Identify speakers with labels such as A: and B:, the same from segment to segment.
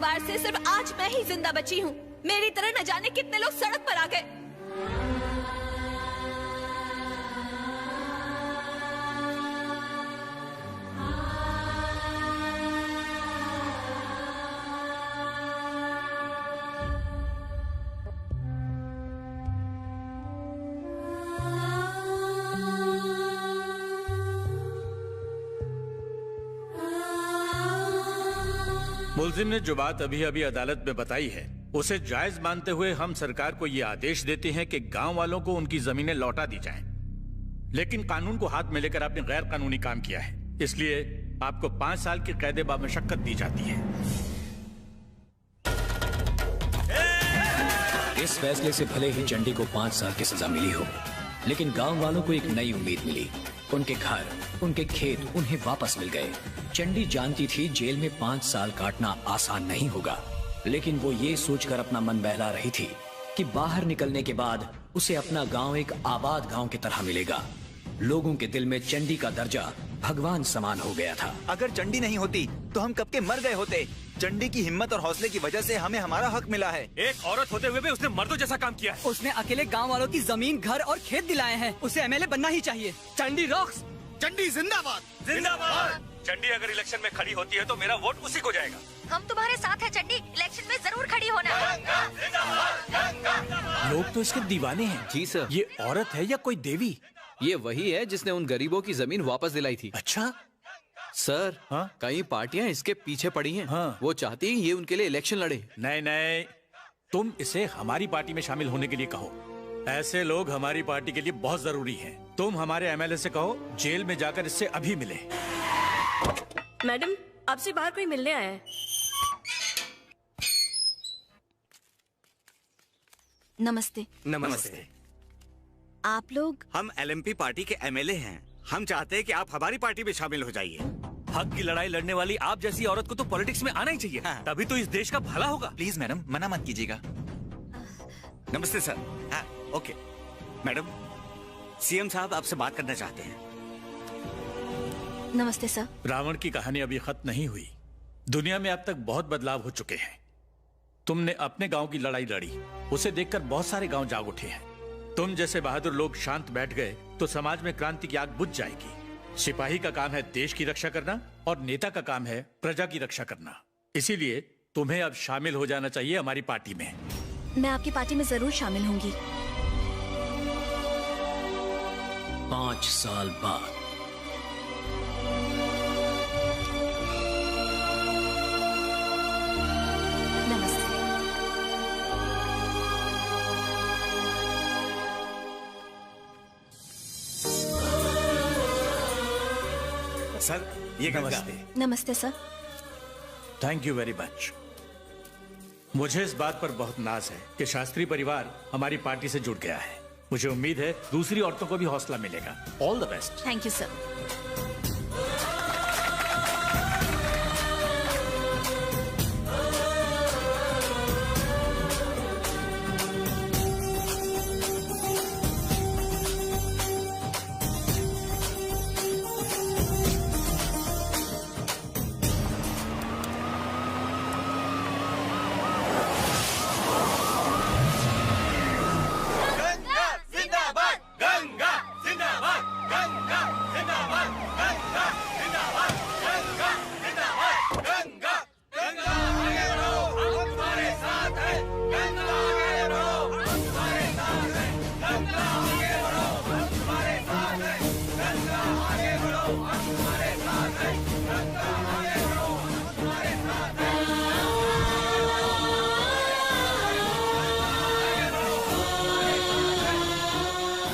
A: बार से सिर्फ आज मैं ही जिंदा बची हूँ। मेरी तरह न जाने कितने लोग सड़क पर आ गए।
B: मुलजिम ने जो बात अभी अभी अदालत में बताई है उसे जायज मानते हुए हम सरकार को ये आदेश देते हैं कि गांव वालों को उनकी जमीनें लौटा दी जाएं। लेकिन कानून को हाथ में लेकर आपने गैर कानूनी काम किया है, इसलिए आपको 5 साल की कैद बामशक्कत दी जाती है।
C: इस फैसले से भले ही चंडी को 5 साल की सजा मिली हो, लेकिन गांव वालों को एक नई उम्मीद मिली। उनके घर, उनके खेत उन्हें वापस मिल गए। चंडी जानती थी जेल में 5 साल काटना आसान नहीं होगा, लेकिन वो ये सोचकर अपना मन बहला रही थी कि बाहर निकलने के बाद उसे अपना गांव एक आबाद गांव की तरह मिलेगा। लोगों के दिल में चंडी का दर्जा भगवान समान हो गया था।
D: अगर चंडी नहीं होती तो हम कब के मर गए होते। चंडी की हिम्मत और हौसले की वजह से हमें हमारा हक मिला है।
E: एक औरत होते हुए भी उसने मर्दों जैसा काम किया है।
F: उसने अकेले गांव वालों की जमीन, घर और खेत दिलाए हैं। उसे एमएलए बनना ही चाहिए। चंडी रॉक्स।
D: चंडी जिंदाबाद।
E: जिंदाबाद। चंडी अगर इलेक्शन में खड़ी होती है तो मेरा वोट उसी को जाएगा।
A: हम तुम्हारे साथ हैं चंडी, इलेक्शन में जरूर खड़ी होना।
G: लोग तो इसके दीवाने हैं।
H: जी सर।
G: ये औरत है या कोई देवी?
H: ये वही है जिसने उन गरीबों की जमीन वापस दिलाई थी।
G: अच्छा
H: सर,
G: हाँ?
H: कई पार्टियां इसके पीछे पड़ी हैं।
G: हाँ।
H: वो चाहती हैं ये उनके लिए इलेक्शन लड़े।
B: नहीं नहीं, तुम इसे हमारी पार्टी में शामिल होने के लिए कहो। ऐसे लोग हमारी पार्टी के लिए बहुत जरूरी हैं। तुम हमारे एमएलए से कहो जेल में जाकर इससे अभी मिले।
A: मैडम, आपसे बाहर कोई मिलने आया है। नमस्ते।
D: नमस्ते।
A: आप लोग?
D: हम एलएमपी पार्टी के एमएलए हैं। हम चाहते हैं कि आप हमारी पार्टी में शामिल हो जाइए।
E: हक की लड़ाई लड़ने वाली आप जैसी औरत को तो पॉलिटिक्स में आना ही चाहिए।
D: हाँ।
E: तभी तो इस देश का भला होगा।
D: प्लीज मैडम, मना मत कीजिएगा। नमस्ते सर। हाँ, ओके। मैडम, सीएम साहब आपसे बात करना चाहते हैं।
A: नमस्ते सर।
B: रावण की कहानी अभी खत्म नहीं हुई। दुनिया में अब तक बहुत बदलाव हो चुके हैं। तुमने अपने गांव की लड़ाई लड़ी, उसे देखकर बहुत सारे गांव जाग उठे हैं। तुम जैसे बहादुर लोग शांत बैठ गए तो समाज में क्रांति की आग बुझ जाएगी। सिपाही का काम है देश की रक्षा करना और नेता का काम है प्रजा की रक्षा करना। इसीलिए तुम्हें अब शामिल हो जाना चाहिए हमारी पार्टी में।
A: मैं आपकी पार्टी में जरूर शामिल होंगी।
C: 5 साल बाद
D: सर, ये
B: नमस्ते।
A: नमस्ते sir.
B: Thank you very much. मुझे इस बात पर बहुत नाज है कि शास्त्री परिवार हमारी पार्टी से जुड़ गया है। मुझे उम्मीद है दूसरी औरतों को भी हौसला मिलेगा। All the best.
A: Thank you sir.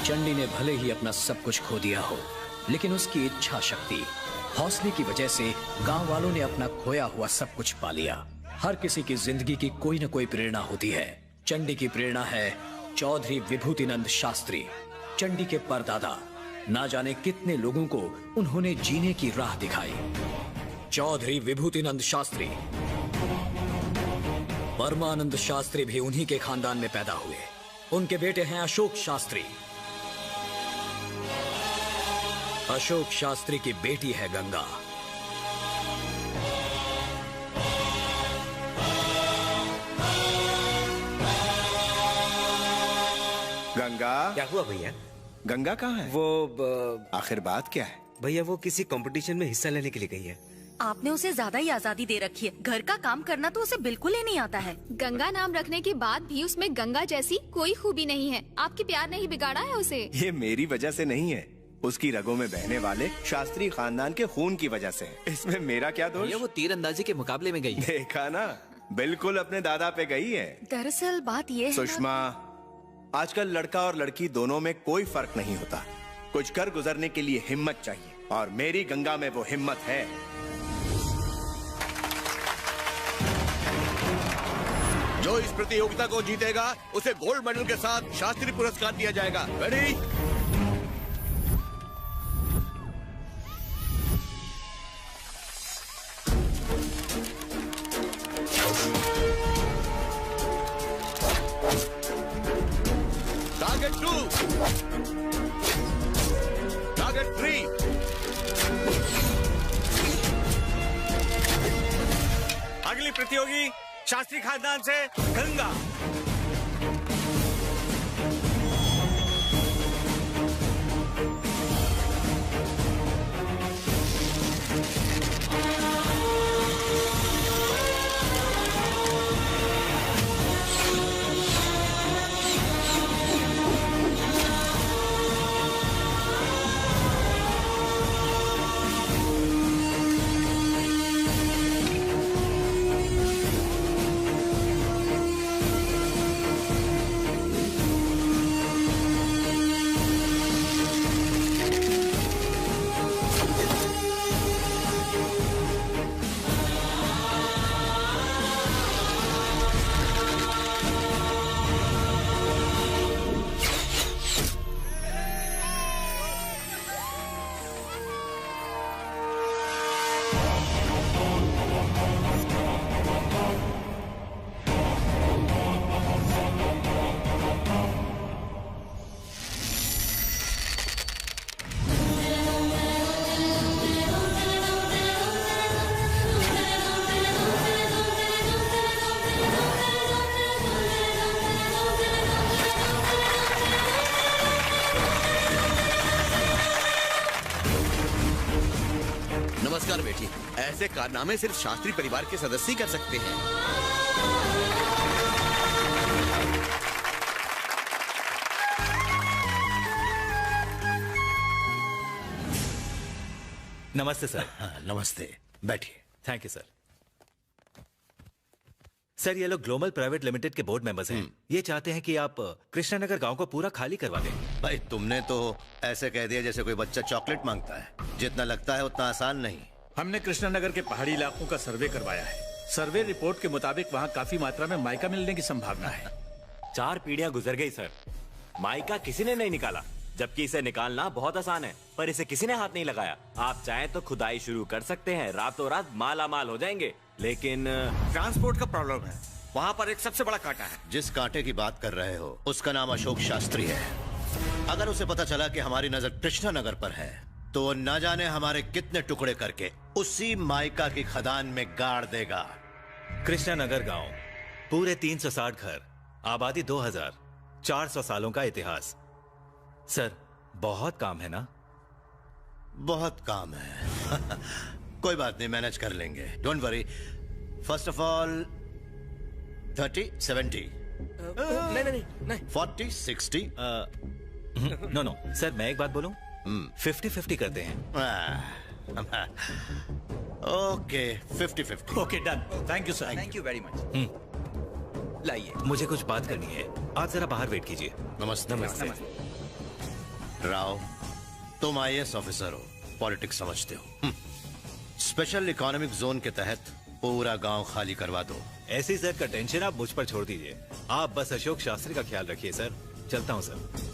C: Chandi ने भले ही अपना सब कुछ खो दिया हो, लेकिन उसकी इच्छा शक्ति, हौसले की वजह से गांव वालों ने अपना खोया हुआ सब कुछ पा लिया। हर किसी की जिंदगी की कोई न कोई प्रेरणा होती है। चंडी की प्रेरणा है चौधरी विभूतिनंद शास्त्री। चंडी के परदादा, ना जाने कितने लोगों को उन्होंने जीने की राह दिखाई। चौधरी विभूतिनंद शास्त्री। परमानंद शास्त्री भी उन्हीं के खानदान में पैदा हुए। उनके बेटे हैं अशोक शास्त्री। अशोक शास्त्री की बेटी है गंगा।
I: गंगा,
J: क्या हुआ भैया?
I: गंगा कहाँ है?
J: वो
I: आखिर बात क्या है?
J: भैया वो किसी कंपटीशन में हिस्सा लेने के लिए गई है।
A: आपने उसे ज्यादा ही आजादी दे रखी है। घर का काम करना तो उसे बिल्कुल ही नहीं आता है।
K: गंगा नाम रखने के बाद भी उसमें गंगा जैसी कोई खूबी नहीं है। आपके प्यार ने ही बिगाड़ा है उसे।
I: ये मेरी वजह से नहीं है, उसकी रगों में बहने वाले शास्त्री खानदान के खून की वजह से। इसमें मेरा क्या दोष?
H: ये वो तीरंदाजी के मुकाबले में गई।
I: देखा ना, बिल्कुल अपने दादा पे गई है।
A: दरअसल बात ये है
I: सुषमा, आजकल लड़का और लड़की दोनों में कोई फर्क नहीं होता। कुछ कर गुजरने के लिए हिम्मत चाहिए, और मेरी गंगा में वो हिम्मत है।
L: जो इस प्रतियोगिता को जीतेगा उसे गोल्ड मेडल के साथ शास्त्रीय पुरस्कार दिया जाएगा। रेडी? Target 2, target 3।
D: अगली प्रतियोगी शास्त्री खानदान से गंगा।
L: नमस्कार बेटी। ऐसे कारनामे सिर्फ शास्त्री परिवार के सदस्य ही कर सकते हैं।
E: नमस्ते सर।
L: हाँ, नमस्ते, बैठिए।
E: Thank you sir. सर ये लोग ग्लोबल प्राइवेट लिमिटेड के बोर्ड मेंबर्स हैं। ये चाहते हैं कि आप कृष्णानगर गांव को पूरा खाली करवा दें।
L: भाई तुमने तो ऐसे कह दिया जैसे कोई बच्चा चॉकलेट मांगता है। जितना लगता है उतना आसान नहीं।
B: हमने कृष्णानगर के पहाड़ी इलाकों का सर्वे करवाया है। सर्वे रिपोर्ट के मुताबिक वहाँ काफी मात्रा में माइका मिलने की संभावना है।
E: 4 पीढ़ियां गुजर गई सर, माइका किसी ने नहीं निकाला, जबकि इसे निकालना बहुत आसान है, पर इसे किसी ने हाथ नहीं लगाया। आप चाहें तो खुदाई शुरू कर सकते हैं, रातों रात माला माल हो जाएंगे, लेकिन
D: ट्रांसपोर्ट का प्रॉब्लम है। वहाँ पर एक सबसे बड़ा कांटा है।
L: जिस कांटे की बात कर रहे हो उसका नाम अशोक शास्त्री है। अगर उसे पता चला कि हमारी नजर कृष्णानगर पर है तो वो न जाने हमारे कितने टुकड़े करके उसी माइका की खदान में गाड़ देगा।
E: कृष्णानगर गांव, पूरे 360 घर, आबादी 2000, 400 सालों का इतिहास। सर बहुत काम है ना?
L: बहुत काम है। कोई बात नहीं, मैनेज कर लेंगे, don't worry. First of all 30, 70,
J: नहीं
L: 40, 60।
E: नो सर, मैं एक बात बोलूं, 50-50 करते हैं।
L: Okay 50-50।
B: Okay done. Thank you sir.
J: Thank you very much. लाइए,
E: मुझे कुछ बात करनी है, आप जरा बाहर वेट कीजिए।
L: नमस्ते। राव, तुम IAS ऑफिसर हो, पॉलिटिक्स समझते हो। स्पेशल इकोनॉमिक जोन के तहत पूरा गांव खाली करवा दो।
E: ऐसी सर का टेंशन आप मुझ पर छोड़ दीजिए, आप बस अशोक शास्त्री का ख्याल रखिए सर। चलता हूँ सर।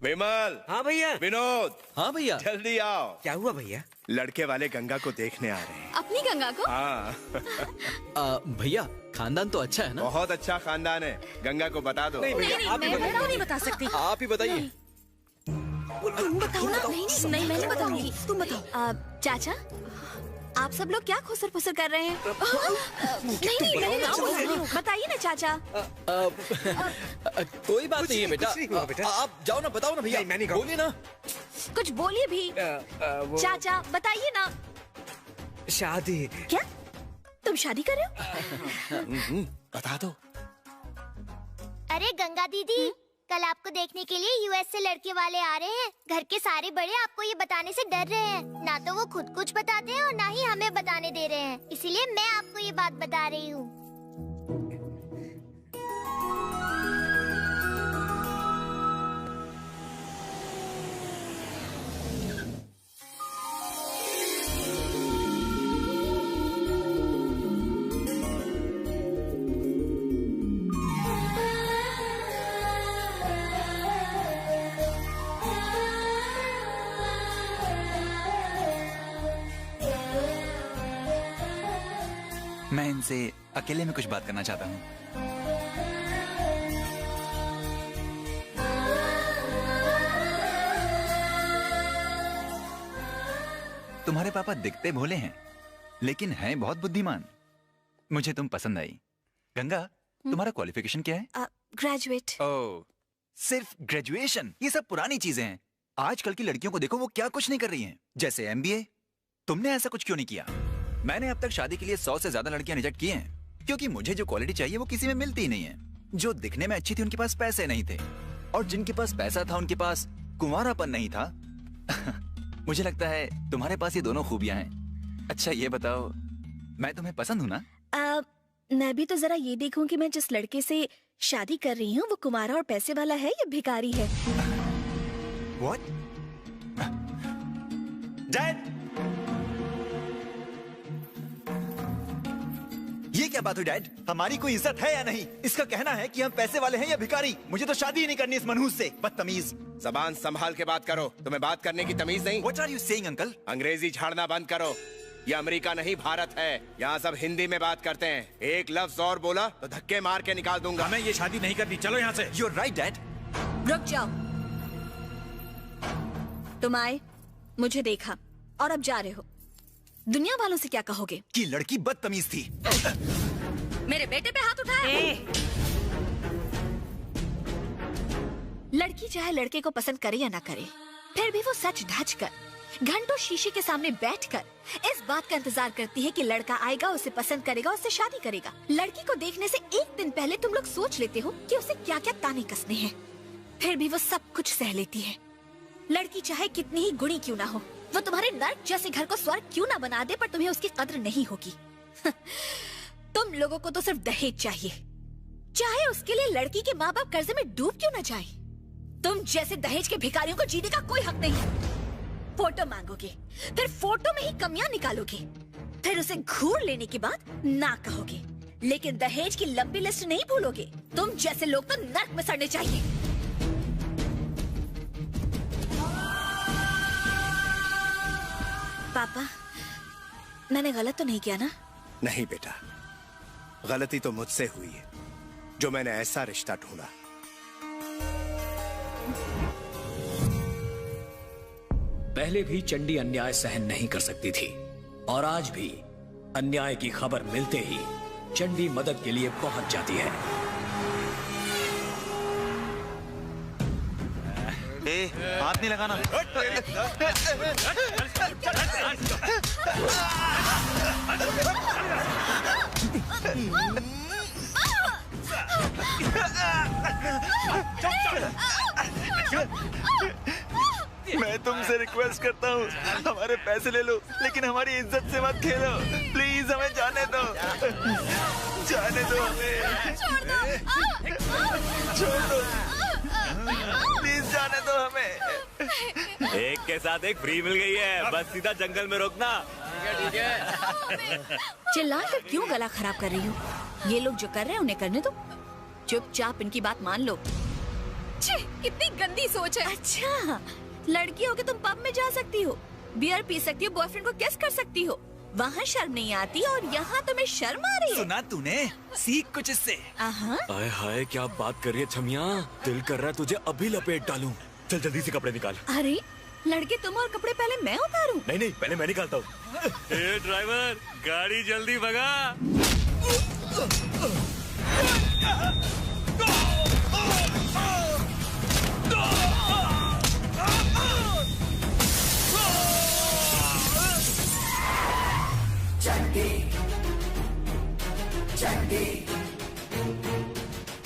I: विमल।
J: हाँ भैया।
I: विनोद।
H: हाँ भैया।
I: जल्दी आओ।
J: क्या हुआ भैया?
I: लड़के वाले गंगा को देखने आ रहे हैं।
K: अपनी गंगा को?
I: हाँ।
H: भैया खानदान तो अच्छा है ना?
I: बहुत अच्छा खानदान है, गंगा को बता दो।
J: नहीं भैया, आप ही बताइए।
A: नहीं बता सकती।
H: आप ही बताइए।
A: तुम बताओ ना। नहीं मैं नहीं बताऊंगी, तुम बताओ।
K: चाचा,
A: आप सब लोग क्या खुसर फुसर कर रहे हैं? नहीं, मैंने ना बोला। बताइए ना चाचा।
H: कोई बात नहीं है बेटा। आप जाओ ना, बताओ ना भैया।
J: मैंने
H: बोलिए ना।
A: कुछ बोलिए भी। चाचा बताइए ना।
J: शादी।
A: क्या तुम शादी कर रहे हो?
J: बता दो।
M: अरे गंगा दीदी, कल आपको देखने के लिए यूएस से लड़के वाले आ रहे हैं। घर के सारे बड़े आपको ये बताने से डर रहे हैं। ना तो वो खुद कुछ बताते हैं और ना ही हमें बताने दे रहे हैं। इसीलिए मैं आपको ये बात बता रही हूँ।
N: मैं इनसे अकेले में कुछ बात करना चाहता हूँ। तुम्हारे पापा दिखते भोले हैं, लेकिन हैं बहुत बुद्धिमान। मुझे तुम पसंद आई। गंगा, तुम्हारा क्वालिफिकेशन क्या है?
A: ग्रेजुएट।
N: ओह, सिर्फ ग्रेजुएशन? ये सब पुरानी चीजें हैं। आजकल की लड़कियों को देखो, वो क्या कुछ नहीं कर रही हैं। जैसे MBA। तुमने ऐसा कुछ क्यों नहीं किया? मैंने अब तक शादी के लिए 100 से ज्यादा लड़कियां रिजेक्ट की हैं, क्योंकि मुझे जो क्वालिटी चाहिए वो किसी में मिलती ही नहीं है। जो दिखने में अच्छी थी उनके पास पैसे नहीं थे, और जिनके पास पैसा था उनके पास कुंवारापन नहीं था। मुझे लगता है तुम्हारे पास ये दोनों खूबियां हैं। अच्छा ये बताओ, मैं तुम्हें पसंद हूँ ना?
A: मैं भी तो जरा ये देखूं कि मैं जिस लड़के से शादी कर रही हूँ वो कुंवारा और पैसे वाला है या भिखारी है।
N: What? Dad! ये क्या बात हुई डैड? हमारी कोई इज्जत है या नहीं? इसका कहना है कि हम पैसे वाले हैं या भिखारी। मुझे तो शादी ही नहीं करनी इस मनहूस से। बदतमीज।
I: जबान संभाल के बात करो। तुम्हें बात करने की तमीज नहीं?
N: What are you saying, uncle?
I: अंग्रेजी झाड़ना बंद करो। ये अमेरिका नहीं भारत है। यहाँ सब हिंदी में बात करते हैं। एक लफ्ज और बोला तो धक्के मार के निकाल दूंगा।
B: हमें ये शादी नहीं करनी, चलो यहाँ से।
N: You're right, Dad.
A: रुक जाओ। तुम आए, मुझे देखा और अब जा रहे हो। दुनिया वालों से क्या कहोगे?
N: कि लड़की बदतमीज थी।
A: मेरे बेटे पे हाथ उठाया। लड़की चाहे लड़के को पसंद करे या ना करे, फिर भी वो सच ढच कर घंटों शीशे के सामने बैठकर इस बात का इंतजार करती है कि लड़का आएगा, उसे पसंद करेगा, उससे शादी करेगा। लड़की को देखने से एक दिन पहले तुम लोग सोच लेते हो कि उसे क्या क्या ताने कसने हैं, फिर भी वो सब कुछ सह लेती है। लड़की चाहे कितनी ही गुणी क्यों ना हो, वो तुम्हारे नर्क जैसे घर को स्वर्ग क्यों ना बना दे, पर तुम्हें उसकी कद्र नहीं होगी। तुम लोगों को तो सिर्फ दहेज चाहिए, चाहे उसके लिए लड़की के माँ बाप कर्जे में डूब क्यों न जाए। तुम जैसे दहेज के भिखारियों को जीने का कोई हक नहीं। फोटो मांगोगे, फिर फोटो में ही कमियां निकालोगे, फिर उसे घूर लेने के बाद ना कहोगे, लेकिन दहेज की लंबी लिस्ट नहीं भूलोगे। तुम जैसे लोग तो नर्क में सड़ने चाहिए। पापा, मैंने गलत तो नहीं किया ना?
I: नहीं बेटा, गलती तो मुझसे हुई है जो मैंने ऐसा रिश्ता ढूंढा।
C: पहले भी चंडी अन्याय सहन नहीं कर सकती थी, और आज भी अन्याय की खबर मिलते ही चंडी मदद के लिए पहुंच जाती है।
N: हाथ नहीं लगाना।
O: मैं तुमसे रिक्वेस्ट करता हूँ, हमारे पैसे ले लो, लेकिन हमारी इज्जत से मत खेलो। प्लीज हमें जाने दो, जाने दो हमें। छोड़ दो, प्लीज जाने दो हमें।
E: एक के साथ एक फ्री मिल गई है, बस सीधा जंगल में रोकना।
O: ठीक है।
A: चिल्लाकर क्यों गला खराब कर रही हो? ये लोग जो कर रहे हैं उन्हें करने दो। चुपचाप इनकी बात मान लो।
K: कितनी गंदी सोच है।
A: अच्छा, लड़की हो के तुम पब में जा सकती हो, बियर पी सकती हो, बॉयफ्रेंड को किस कर सकती हो, वहाँ शर्म नहीं आती और यहाँ तुम्हें शर्म आ रही है।
N: सुना तूने? सीख कुछ इससे।
E: आय हाय, क्या बात कर रही है छमिया, दिल कर रहा है तुझे अभी लपेट डालूं। चल जल्दी से कपड़े निकाल।
A: अरे लड़के तुम और कपड़े पहले मैं उतारूं?
E: नहीं नहीं, पहले मैं निकालता हूँ। ए ड्राइवर, गाड़ी जल्दी भगा।
P: चंडी चंडी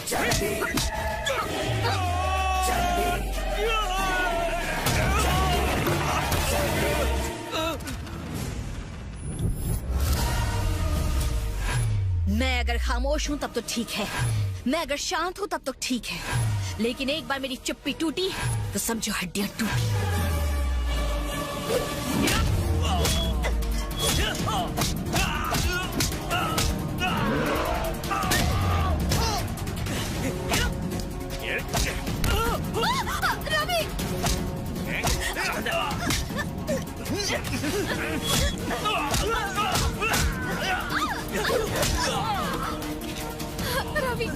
P: चंडी
A: मैं अगर खामोश हूँ तब तो ठीक है, मैं अगर शांत हूँ तब तो ठीक है, लेकिन एक बार मेरी चुप्पी टूटी तो समझो हड्डियां टूटी।
K: रवि,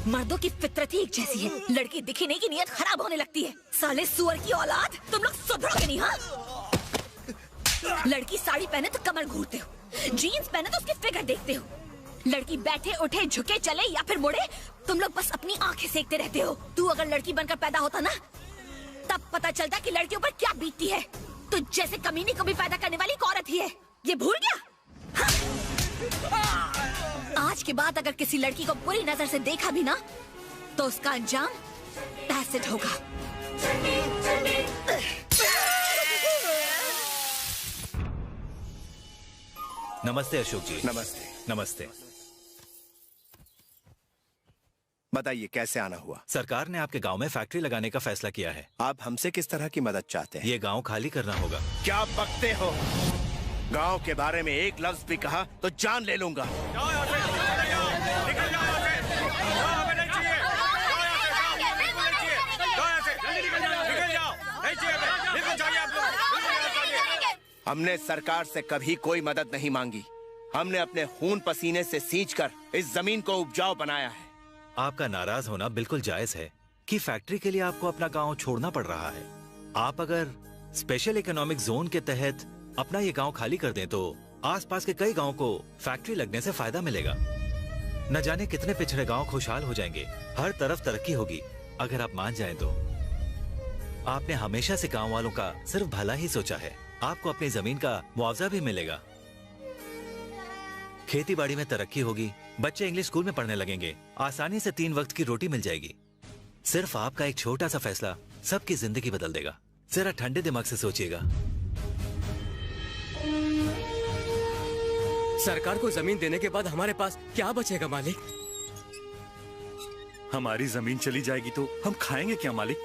A: मर्दों की फितरत ही एक जैसी है, लड़की दिखी नहीं की नीयत खराब होने लगती है। साले सुअर की औलाद, तुम लोग सुधरोगे नहीं। हाँ, लड़की साड़ी पहने तो कमर घूरते हो, जीन्स पहने तो उसकी फिगर देखते हो, लड़की बैठे उठे झुके चले या फिर मुड़े तुम लोग बस अपनी आंखें सेकते रहते हो। तू अगर लड़की बनकर पैदा होता ना, तब पता चलता कि लड़कियों पर क्या बीतती है। तो जैसे कमीनी को भी पैदा करने वाली एक औरत ही है, ये भूल गया? हाँ? आज के बाद अगर किसी लड़की को बुरी नजर से देखा भी ना, तो उसका अंजाम पैसेट होगा।
Q: नमस्ते अशोक जी।
I: नमस्ते।
Q: नमस्ते।
I: बताइए कैसे आना हुआ?
Q: सरकार ने आपके गांव में फैक्ट्री लगाने का फैसला किया है।
I: आप हमसे किस तरह की मदद चाहते हैं?
Q: ये गांव खाली करना होगा।
I: क्या बकते हो? गांव के बारे में एक लफ्ज भी कहा तो जान ले लूंगा। हमने सरकार से कभी कोई मदद नहीं मांगी। हमने अपने खून पसीने से सींचकर इस जमीन को उपजाऊ बनाया है।
Q: आपका नाराज होना बिल्कुल जायज है कि फैक्ट्री के लिए आपको अपना गांव छोड़ना पड़ रहा है। आप अगर स्पेशल इकोनॉमिक जोन के तहत अपना ये गांव खाली कर दें तो आसपास के कई गांव को फैक्ट्री लगने से फायदा मिलेगा। न जाने कितने पिछड़े गांव खुशहाल हो जाएंगे, हर तरफ तरक्की होगी। अगर आप मान जाएं तो आपने हमेशा से गांव वालों का सिर्फ भला ही सोचा है। आपको अपनी जमीन का मुआवजा भी मिलेगा, खेती बाड़ी में तरक्की होगी, बच्चे इंग्लिश स्कूल में पढ़ने लगेंगे, आसानी से 3 वक्त की रोटी मिल जाएगी। सिर्फ आपका एक छोटा सा फैसला सबकी जिंदगी बदल देगा। जरा ठंडे दिमाग से सोचिएगा।
R: सरकार को जमीन देने के बाद हमारे पास क्या बचेगा मालिक?
E: हमारी जमीन चली जाएगी तो हम खाएंगे क्या मालिक?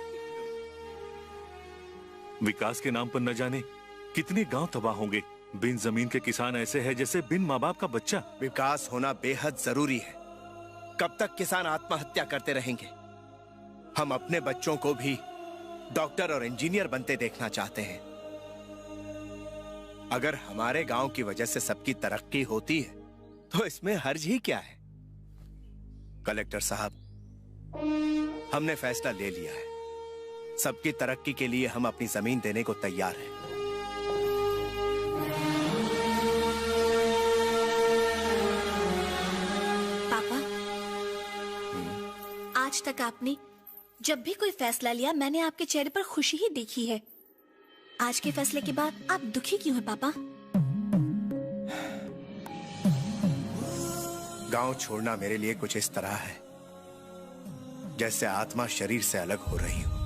E: विकास के नाम पर न जाने कितने गांव तबाह होंगे। बिन जमीन के किसान ऐसे हैं जैसे बिन माँ बाप का बच्चा।
I: विकास होना बेहद जरूरी है। कब तक किसान आत्महत्या करते रहेंगे? हम अपने बच्चों को भी डॉक्टर और इंजीनियर बनते देखना चाहते हैं। अगर हमारे गांव की वजह से सबकी तरक्की होती है तो इसमें हर्ज ही क्या है? कलेक्टर साहब, हमने फैसला ले लिया है। सबकी तरक्की के लिए हम अपनी जमीन देने को तैयार हैं।
A: पापा, आज तक आपने जब भी कोई फैसला लिया मैंने आपके चेहरे पर खुशी ही देखी है। आज के फैसले के बाद आप दुखी क्यों हैं पापा?
I: गांव छोड़ना मेरे लिए कुछ इस तरह है जैसे आत्मा शरीर से अलग हो रही हो।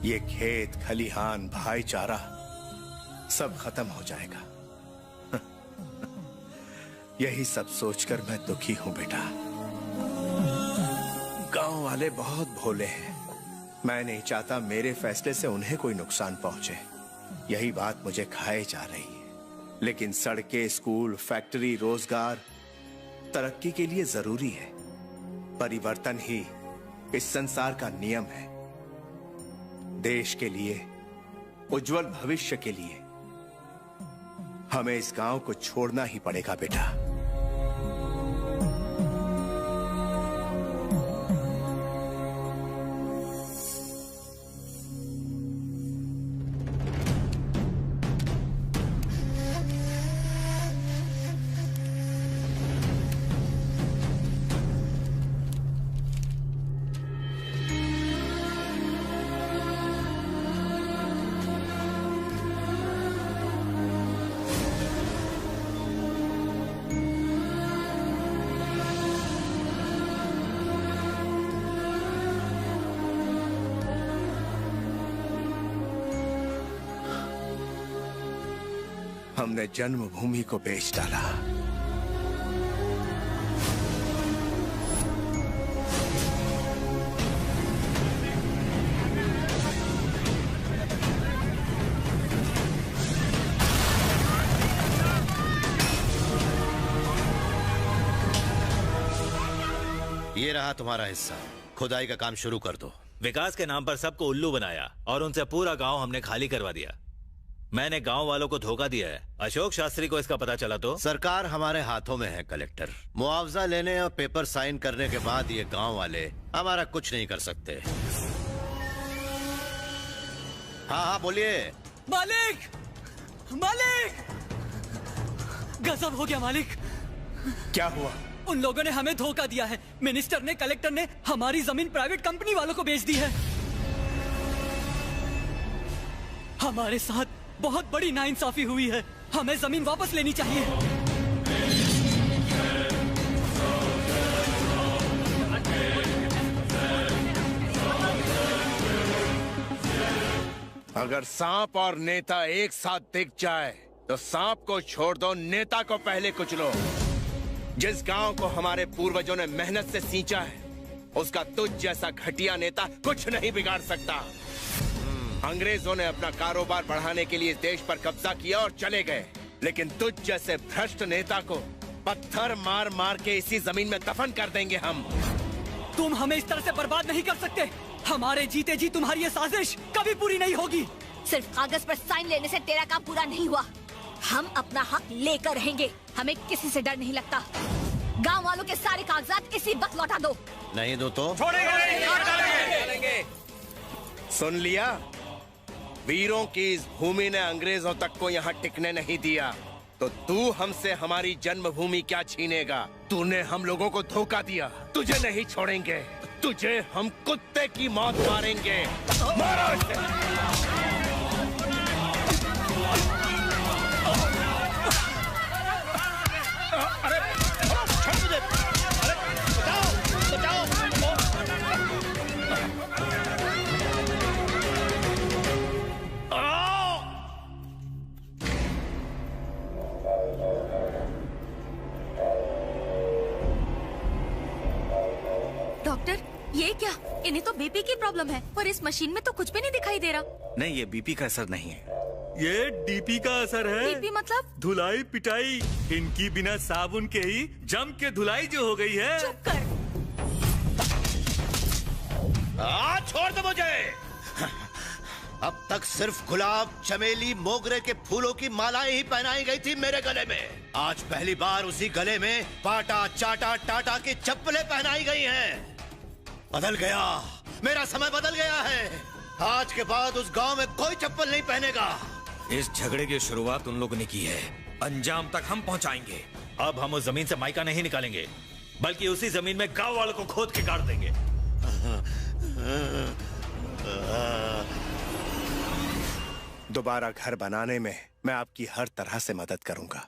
I: ये खेत, खलिहान, भाईचारा सब खत्म हो जाएगा। यही सब सोचकर मैं दुखी हूं बेटा। गांव वाले बहुत भोले हैं। मैं नहीं चाहता मेरे फैसले से उन्हें कोई नुकसान पहुंचे। यही बात मुझे खाए जा रही है। लेकिन सड़कें, स्कूल, फैक्ट्री, रोजगार तरक्की के लिए जरूरी है। परिवर्तन ही इस संसार का नियम है। देश के लिए, उज्जवल भविष्य के लिए हमें इस गांव को छोड़ना ही पड़ेगा बेटा। हमने जन्मभूमि को बेच डाला।
L: ये रहा तुम्हारा हिस्सा। खुदाई का काम शुरू कर दो।
Q: विकास के नाम पर सबको उल्लू बनाया और उनसे पूरा गांव हमने खाली करवा दिया। मैंने गांव वालों को धोखा दिया है। अशोक शास्त्री को इसका पता चला तो?
L: सरकार हमारे हाथों में है कलेक्टर। मुआवजा लेने और पेपर साइन करने के बाद ये गांव वाले हमारा कुछ नहीं कर सकते। हाँ हाँ बोलिए।
F: मालिक, मालिक, गजब हो गया मालिक।
I: क्या हुआ?
F: उन लोगों ने हमें धोखा दिया है। मिनिस्टर ने, कलेक्टर ने हमारी जमीन प्राइवेट कंपनी वालों को बेच दी है। हमारे साथ बहुत बड़ी नाइंसाफी हुई है। हमें जमीन वापस लेनी चाहिए।
I: अगर सांप और नेता एक साथ दिख जाए तो सांप को छोड़ दो, नेता को पहले कुचलो। जिस गांव को हमारे पूर्वजों ने मेहनत से सींचा है, उसका तुझ जैसा घटिया नेता कुछ नहीं बिगाड़ सकता। अंग्रेजों ने अपना कारोबार बढ़ाने के लिए देश पर कब्जा किया और चले गए, लेकिन तुझ जैसे भ्रष्ट नेता को पत्थर मार मार के इसी जमीन में दफन कर देंगे हम।
F: तुम हमें इस तरह से बर्बाद नहीं कर सकते। हमारे जीते जी तुम्हारी ये साजिश कभी पूरी नहीं होगी।
A: सिर्फ कागज पर साइन लेने से तेरा काम पूरा नहीं हुआ। हम अपना हक लेकर रहेंगे। हमें किसी से डर नहीं लगता। गांव वालों के सारे कागजात इसी वक्त लौटा दो।
L: नहीं दो तो
I: छोड़ेंगे। सुन लिया? वीरों की इस भूमि ने अंग्रेजों तक को यहाँ टिकने नहीं दिया, तो तू हमसे हमारी जन्मभूमि क्या छीनेगा? तूने हम लोगों को धोखा दिया। तुझे नहीं छोड़ेंगे। तुझे हम कुत्ते की मौत मारेंगे। मारो इसे।
A: डॉक्टर, ये क्या? इन्हें तो बीपी की प्रॉब्लम है और इस मशीन में तो कुछ भी नहीं दिखाई दे रहा।
D: नहीं, ये बीपी का असर नहीं है।
O: ये डीपी का असर है।
A: डीपी मतलब?
O: धुलाई पिटाई। इनकी बिना साबुन के ही जम के धुलाई जो हो गई है।
A: चुप कर।
L: छोड़ दो मुझे। अब तक सिर्फ गुलाब, चमेली, मोगरे के फूलों की मालाएं ही पहनाई गई थी मेरे गले में। आज पहली बार उसी गले में पाटा, चाटा, टाटा की चप्पलें पहनाई गई हैं। बदल गया, मेरा समय बदल गया है। आज के बाद उस गांव में कोई चप्पल नहीं पहनेगा।
E: इस झगड़े की शुरुआत उन लोगों ने की है, अंजाम तक हम पहुंचाएंगे।
Q: अब हम उस जमीन से माइका नहीं निकालेंगे, बल्कि उसी जमीन में गांव वालों को खोद के काट देंगे।
I: दोबारा घर बनाने में मैं आपकी हर तरह से मदद करूंगा।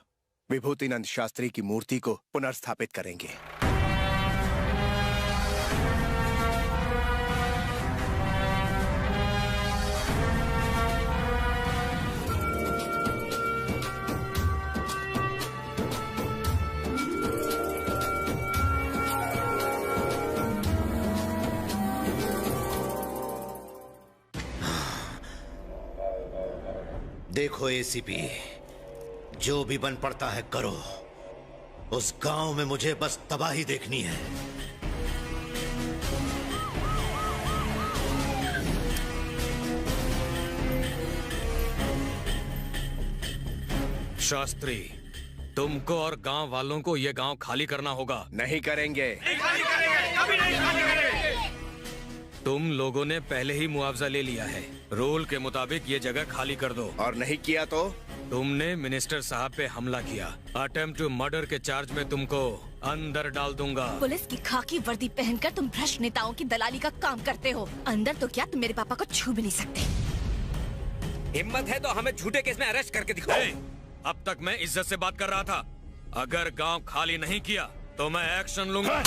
I: विभूतिनंद शास्त्री की मूर्ति को पुनर्स्थापित करेंगे।
L: देखो एसीपी, जो भी बन पड़ता है करो। उस गांव में मुझे बस तबाही देखनी है।
R: शास्त्री, तुमको और गांव वालों को ये गांव खाली करना होगा।
I: नहीं करेंगे।
R: कभी नहीं खाली करेंगे। तुम लोगों ने पहले ही मुआवजा ले लिया है। रूल के मुताबिक ये जगह खाली कर दो।
I: और नहीं किया तो?
R: तुमने मिनिस्टर साहब पे हमला किया। अटेम्प्ट टू मर्डर के चार्ज में तुमको अंदर डाल दूंगा।
A: पुलिस की खाकी वर्दी पहनकर तुम भ्रष्ट नेताओं की दलाली का काम करते हो। अंदर तो क्या, तुम मेरे पापा को छू भी नहीं सकते।
R: हिम्मत है तो हमें झूठे केस में अरेस्ट करके दिखाओ। अब तक मैं इज्जत से बात कर रहा था। अगर गांव खाली नहीं किया तो मैं एक्शन लूंगा।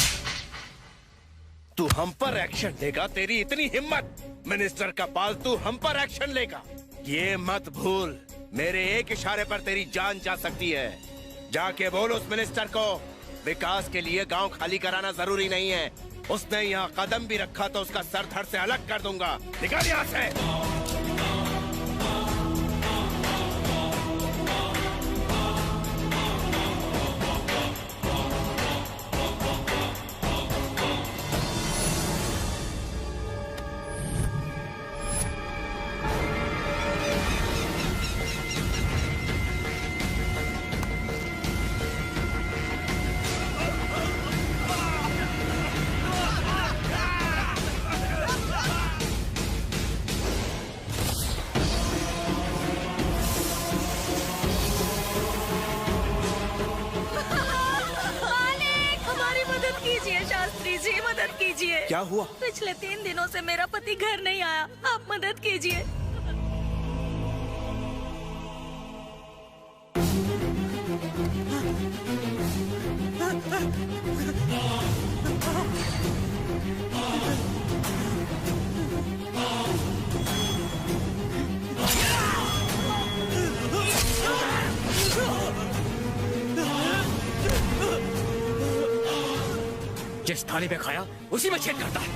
I: तू हम पर एक्शन लेगा? तेरी इतनी हिम्मत? मिनिस्टर का पालतू हम पर एक्शन लेगा? ये मत भूल, मेरे एक इशारे पर तेरी जान जा सकती है। जाके बोल उस मिनिस्टर को, विकास के लिए गांव खाली कराना जरूरी नहीं है। उसने यहाँ कदम भी रखा तो उसका सर धड़ से अलग कर दूंगा। निकाल यहाँ से।
A: क्या हुआ? पिछले 3 दिनों से मेरा पति घर नहीं आया, आप मदद कीजिए।
R: जिस थाली में खाया उसी में छेद करता है।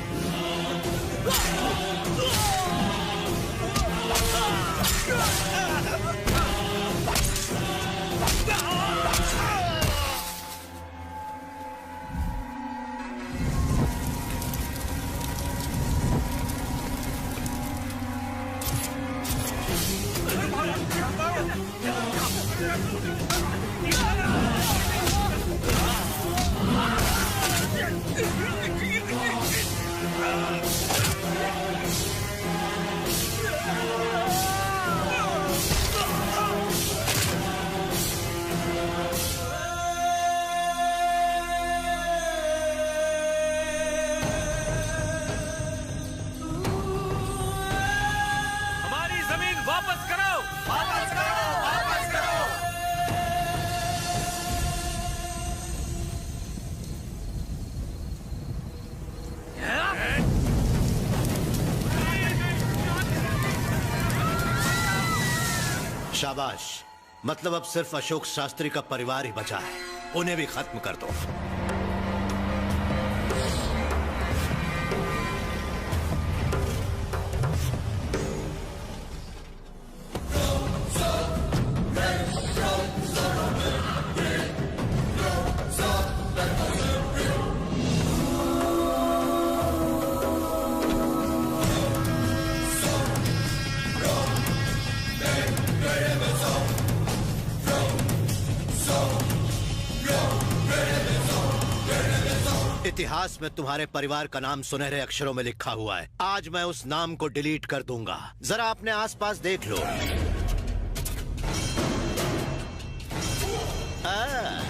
L: शाबाश, मतलब अब सिर्फ अशोक शास्त्री का परिवार ही बचा है। उन्हें भी खत्म कर दो। इतिहास में तुम्हारे परिवार का नाम सुनहरे अक्षरों में लिखा हुआ है। आज मैं उस नाम को डिलीट कर दूंगा। जरा अपने आसपास देख लो।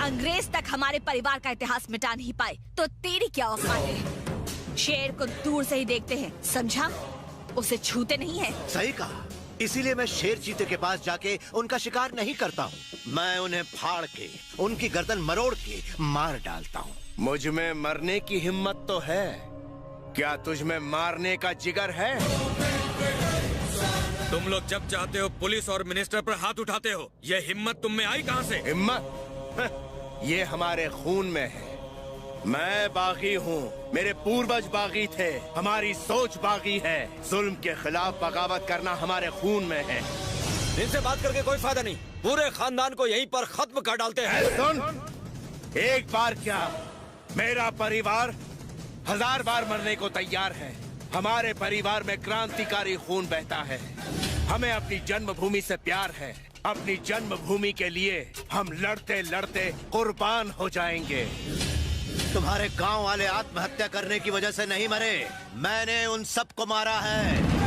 A: अंग्रेज तक हमारे परिवार का इतिहास मिटा नहीं पाए तो तेरी क्या औकात है? शेर को दूर से ही देखते हैं, समझा? उसे छूते नहीं है।
L: सही कहा। इसीलिए मैं शेर चीते के पास जाके उनका शिकार नहीं करता हूँ। मैं उन्हें फाड़ के, उनकी गर्दन मरोड़ के मार डालता हूँ।
I: मुझ में मरने की हिम्मत तो है, क्या तुझ में मारने का जिगर है?
R: तुम लोग जब चाहते हो पुलिस और मिनिस्टर पर हाथ उठाते हो। ये हिम्मत तुम में आई कहाँ से?
I: हिम्मत ये हमारे खून में है। मैं बागी हूँ, मेरे पूर्वज बागी थे, हमारी सोच बागी है। जुल्म के खिलाफ बगावत करना हमारे खून में है।
R: इनसे बात करके कोई फायदा नहीं, पूरे खानदान को यहीं पर खत्म कर डालते हैं।
I: सुन, एक बार क्या, मेरा परिवार 1000 बार मरने को तैयार है। हमारे परिवार में क्रांतिकारी खून बहता है। हमें अपनी जन्मभूमि से प्यार है। अपनी जन्मभूमि के लिए हम लड़ते लड़ते कुर्बान हो जाएंगे।
L: तुम्हारे गांव वाले आत्महत्या करने की वजह से नहीं मरे, मैंने उन सबको मारा है।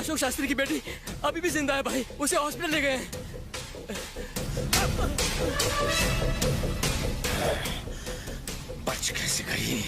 F: अशोक शास्त्री की बेटी अभी भी जिंदा है भाई, उसे हॉस्पिटल ले गए हैं।
I: बच कैसे गई?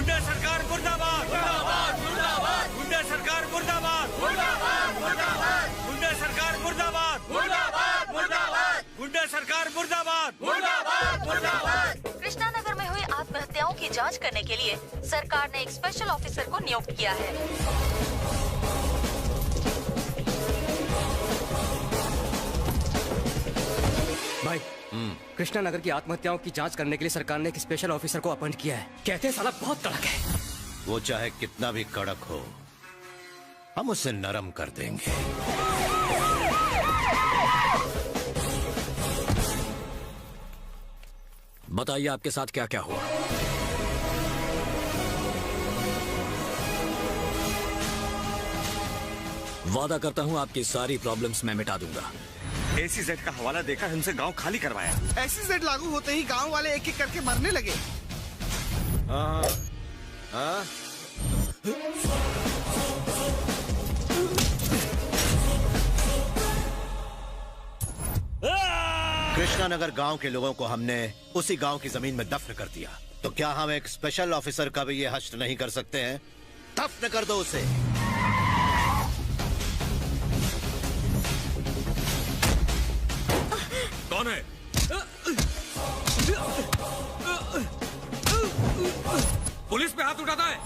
R: गुंडा सरकार मुर्दाबाद, मुर्दाबाद, मुर्दाबाद। गुंडा सरकार मुर्दाबाद, मुर्दाबाद, मुर्दाबाद। गुंडा सरकार मुर्दाबाद, मुर्दाबाद, मुर्दाबाद। गुंडा सरकार मुर्दाबाद, मुर्दाबाद, मुर्दाबाद।
P: कृष्णा नगर में हुई आत्महत्याओं की जांच करने के लिए सरकार ने एक स्पेशल ऑफिसर को नियुक्त किया है।
F: भाई, कृष्णा नगर की आत्महत्याओं की जांच करने के लिए सरकार ने एक स्पेशल ऑफिसर को अपॉइंट किया है। कहते हैं साला बहुत कड़क है।
L: वो चाहे कितना भी कड़क हो, हम उसे नरम कर देंगे।
C: बताइए आपके साथ क्या क्या हुआ। वादा करता हूं आपकी सारी प्रॉब्लम्स मैं मिटा दूंगा।
D: ACZ का हवाला देकर हमसे गांव खाली करवाया।
S: ACZ लागू होते ही गांव वाले एक एक करके मरने लगे।
L: कृष्णा नगर गांव के लोगों को हमने उसी गांव की जमीन में दफन कर दिया, तो क्या हम एक स्पेशल ऑफिसर का भी ये हश्र नहीं कर सकते हैं? दफन कर दो उसे।
R: कौन है? पुलिस पे हाथ उठाता है।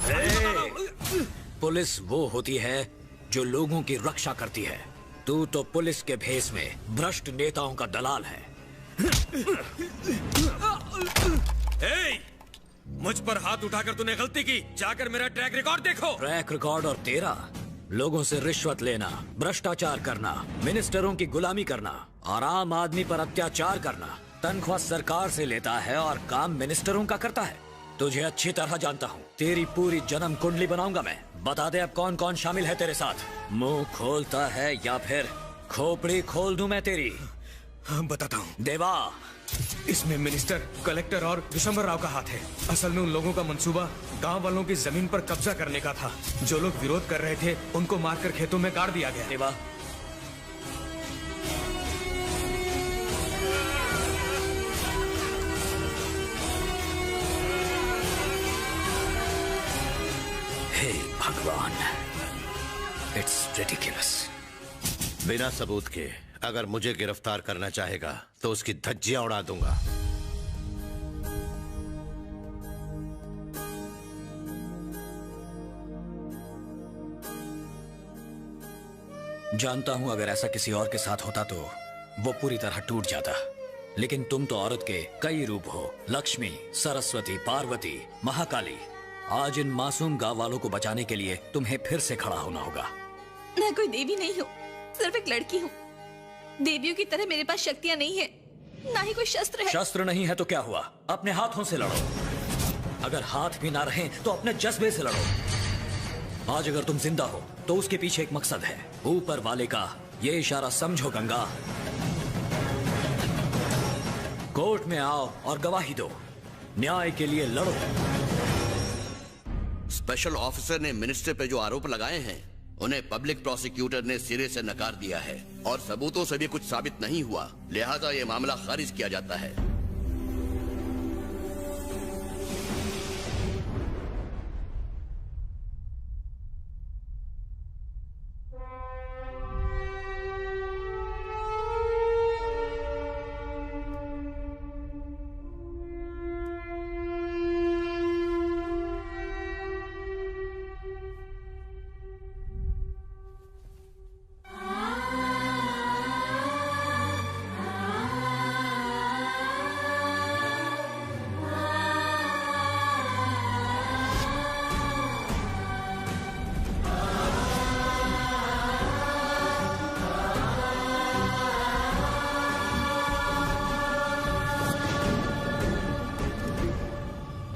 C: पुलिस वो होती है जो लोगों की रक्षा करती है। तू तो पुलिस के भेष में भ्रष्ट नेताओं का दलाल है।
R: मुझ पर हाथ उठाकर तूने गलती की। जाकर मेरा ट्रैक रिकॉर्ड देखो।
C: ट्रैक रिकॉर्ड और तेरा? लोगों से रिश्वत लेना, भ्रष्टाचार करना, मिनिस्टरों की गुलामी करना और आम आदमी पर अत्याचार करना। तनख्वाह सरकार से लेता है और काम मिनिस्टरों का करता है। तुझे अच्छी तरह जानता हूँ। तेरी पूरी जन्म कुंडली बनाऊंगा मैं। बता दे अब कौन कौन शामिल है तेरे साथ। मुंह खोलता है या फिर खोपड़ी खोल दूं मैं तेरी?
R: बताता हूँ।
C: देवा,
R: इसमें मिनिस्टर, कलेक्टर और विशंबर राव का हाथ है। असल में उन लोगों का मंसूबा गांव वालों की जमीन पर कब्जा करने का था। जो लोग विरोध कर रहे थे उनको मारकर खेतों में गाड़ दिया गया।
C: देवा, हे भगवान, इट्स रिडिकुलस।
L: बिना सबूत के अगर मुझे गिरफ्तार करना चाहेगा तो उसकी धज्जियां उड़ा दूंगा।
C: जानता हूं अगर ऐसा किसी और के साथ होता तो वो पूरी तरह टूट जाता, लेकिन तुम तो औरत के कई रूप हो। लक्ष्मी, सरस्वती, पार्वती, महाकाली। आज इन मासूम गांव वालों को बचाने के लिए तुम्हें फिर से खड़ा होना होगा।
A: मैं कोई देवी नहीं हूँ, सिर्फ एक लड़की हूँ। देवियों की तरह मेरे पास शक्तियाँ नहीं है, ना ही कोई शस्त्र है।
C: शस्त्र नहीं है तो क्या हुआ? अपने हाथों से लड़ो। अगर हाथ भी ना रहे तो अपने जज्बे से लड़ो। आज अगर तुम जिंदा हो तो उसके पीछे एक मकसद है। ऊपर वाले का ये इशारा समझो गंगा। कोर्ट में आओ और गवाही दो, न्याय के लिए लड़ो।
T: स्पेशल ऑफिसर ने मिनिस्टर पे जो आरोप लगाए हैं उन्हें पब्लिक प्रोसिक्यूटर ने सिरे से नकार दिया है और सबूतों से भी कुछ साबित नहीं हुआ, लिहाजा ये मामला खारिज किया जाता है।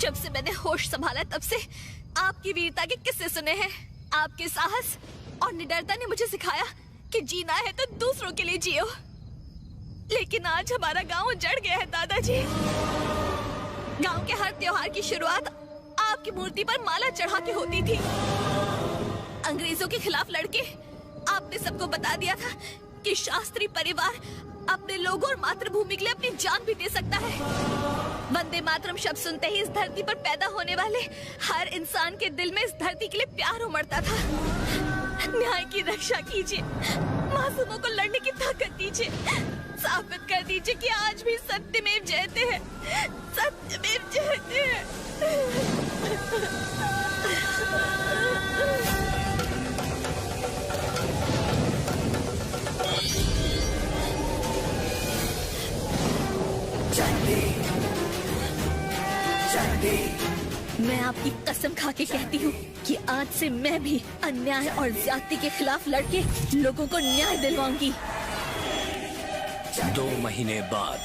A: जब से मैंने होश संभाला तब से आपकी वीरता के किस्से सुने हैं। आपके साहस और निडरता ने मुझे सिखाया कि जीना है तो दूसरों के लिए जियो। लेकिन आज हमारा गांव उजड़ गया है दादाजी। गांव के हर त्योहार की शुरुआत आपकी मूर्ति पर माला चढ़ा के होती थी। अंग्रेजों के खिलाफ लड़के आपने सबको बता दिया था कि शास्त्री परिवार अपने लोगों और मातृभूमि के लिए अपनी जान भी दे सकता है। वंदे मातरम शब्द सुनते ही इस धरती पर पैदा होने वाले हर इंसान के दिल में इस धरती के लिए प्यार उमड़ता था। न्याय की रक्षा कीजिए, मासूमों को लड़ने की ताकत दीजिए, साबित कर दीजिए कि आज भी सत्यमेव जयते हैं, सत्यमेव जयते हैं। मैं आपकी कसम खा के कहती हूँ कि आज से मैं भी अन्याय और ज्यादती के खिलाफ लड़के लोगों को न्याय दिलवाऊंगी।
C: 2 महीने बाद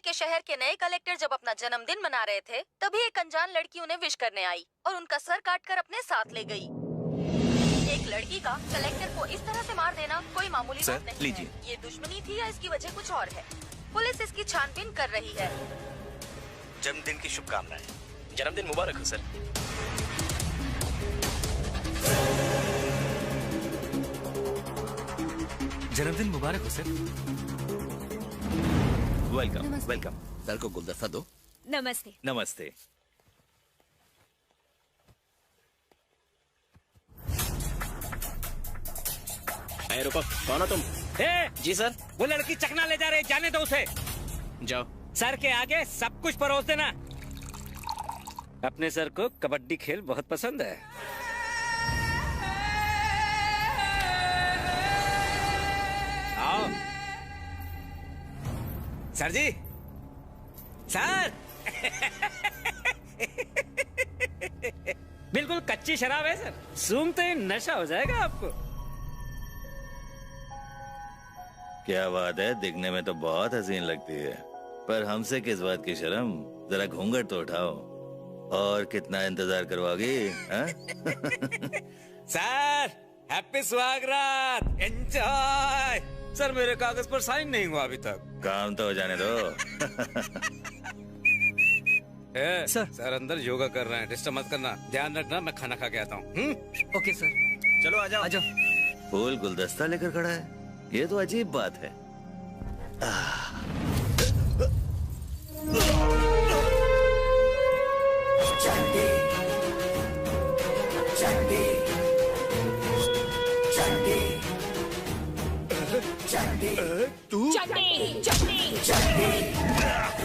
P: शहर के नए कलेक्टर जब अपना जन्मदिन मना रहे थे तभी एक अनजान लड़की उन्हें विश करने आई और उनका सर काटकर अपने साथ ले गई। एक लड़की का कलेक्टर को इस तरह से मार देना कोई मामूली बात नहीं है। ये दुश्मनी थी या इसकी वजह कुछ और है? पुलिस इसकी छानबीन कर रही है।
D: जन्मदिन की शुभकामनाएं।
F: जन्मदिन मुबारक हो सर।
D: जन्मदिन मुबारक हो सर।
Q: Welcome welcome.
T: सर को गुलदस्ता दो।
A: नमस्ते।
Q: नमस्ते।
F: रुको, कौन हो तुम?
R: जी सर। वो लड़की चकना ले जा रही, जाने दो उसे।
F: जाओ।
R: सर के आगे सब कुछ परोस देना। अपने सर को कबड्डी खेल बहुत पसंद है। आओ। सर जी, सर। बिल्कुल कच्ची शराब है सर, सूंघते ही नशा हो जाएगा आपको।
Q: क्या बात है, दिखने में तो बहुत हसीन लगती है, पर हमसे किस बात की शर्म? जरा घूंघट तो उठाओ। और कितना इंतजार करवाओगी?
R: सर, हैप्पी सुहागरात, एंजॉय। सर मेरे कागज पर साइन नहीं हुआ अभी तक।
Q: काम तो हो जाने दो।
R: सर अंदर योगा कर रहे हैं, डिस्टर्ब मत करना। ध्यान रखना, मैं खाना खा के आता हूँ।
F: Okay sir.
R: चलो आ जाओ।
F: आ जाओ।
Q: फूल गुलदस्ता लेकर खड़ा है, ये तो अजीब बात है।
U: चंडी, चंडी, चंडी, चंडी, तू? चंडी, चंडी, चंडी, चंडी,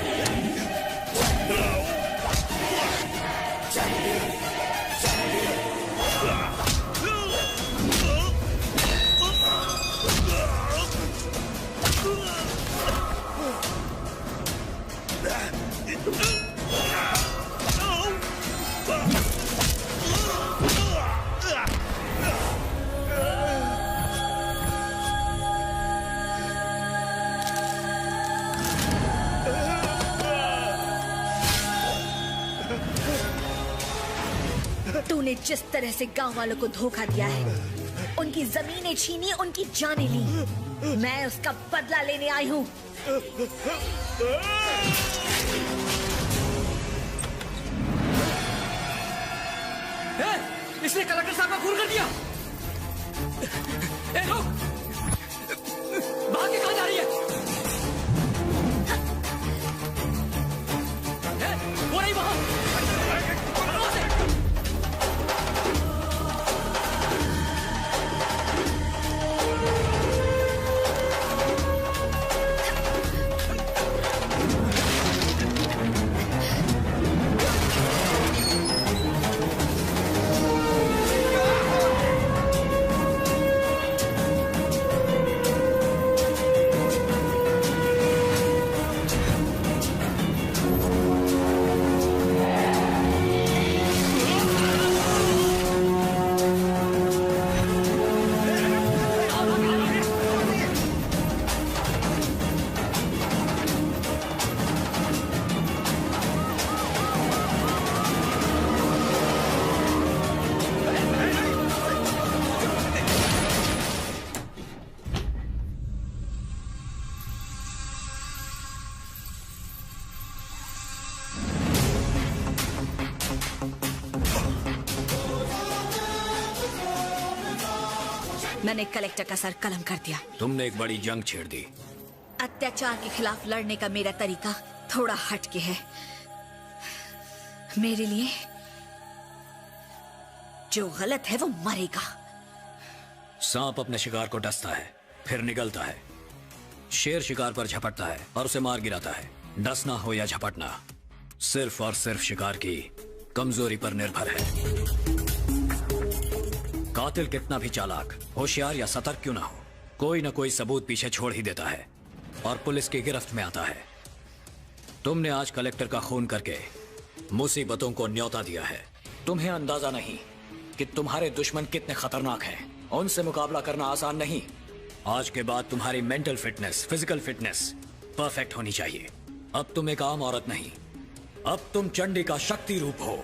A: तूने जिस तरह से गांव वालों को धोखा दिया है, उनकी जमीनें छीनी, उनकी जानें ली, मैं उसका बदला लेने आई हूँ।
F: इसने कलेक्टर साहब का खून कर दिया। रुक, भाग के कहाँ जा रही है? वो नहीं वहाँ।
A: मैंने कलेक्टर का सर कलम कर दिया।
C: तुमने एक बड़ी जंग छेड़ दी।
A: अत्याचार के खिलाफ लड़ने का मेरा तरीका थोड़ा हटके है। मेरे लिए जो गलत है वो मरेगा।
C: सांप अपने शिकार को डसता है, फिर निगलता है। शेर शिकार पर झपटता है और उसे मार गिराता है। डसना हो या झपटना सिर्फ और सिर्फ शिकार की कमजोरी पर निर्भर है। कातिल कितना भी चालाक, होशियार या सतर्क क्यों ना हो, कोई ना कोई सबूत पीछे छोड़ ही देता है और पुलिस की गिरफ्त में आता है। तुमने आज कलेक्टर का खून करके मुसीबतों को न्योता दिया है। तुम्हें अंदाजा नहीं कि तुम्हारे दुश्मन कितने खतरनाक हैं। उनसे मुकाबला करना आसान नहीं। आज के बाद तुम्हारी mental fitness, physical fitness perfect होनी चाहिए। अब तुम एक आम औरत नहीं, अब तुम चंडी का शक्ति रूप हो।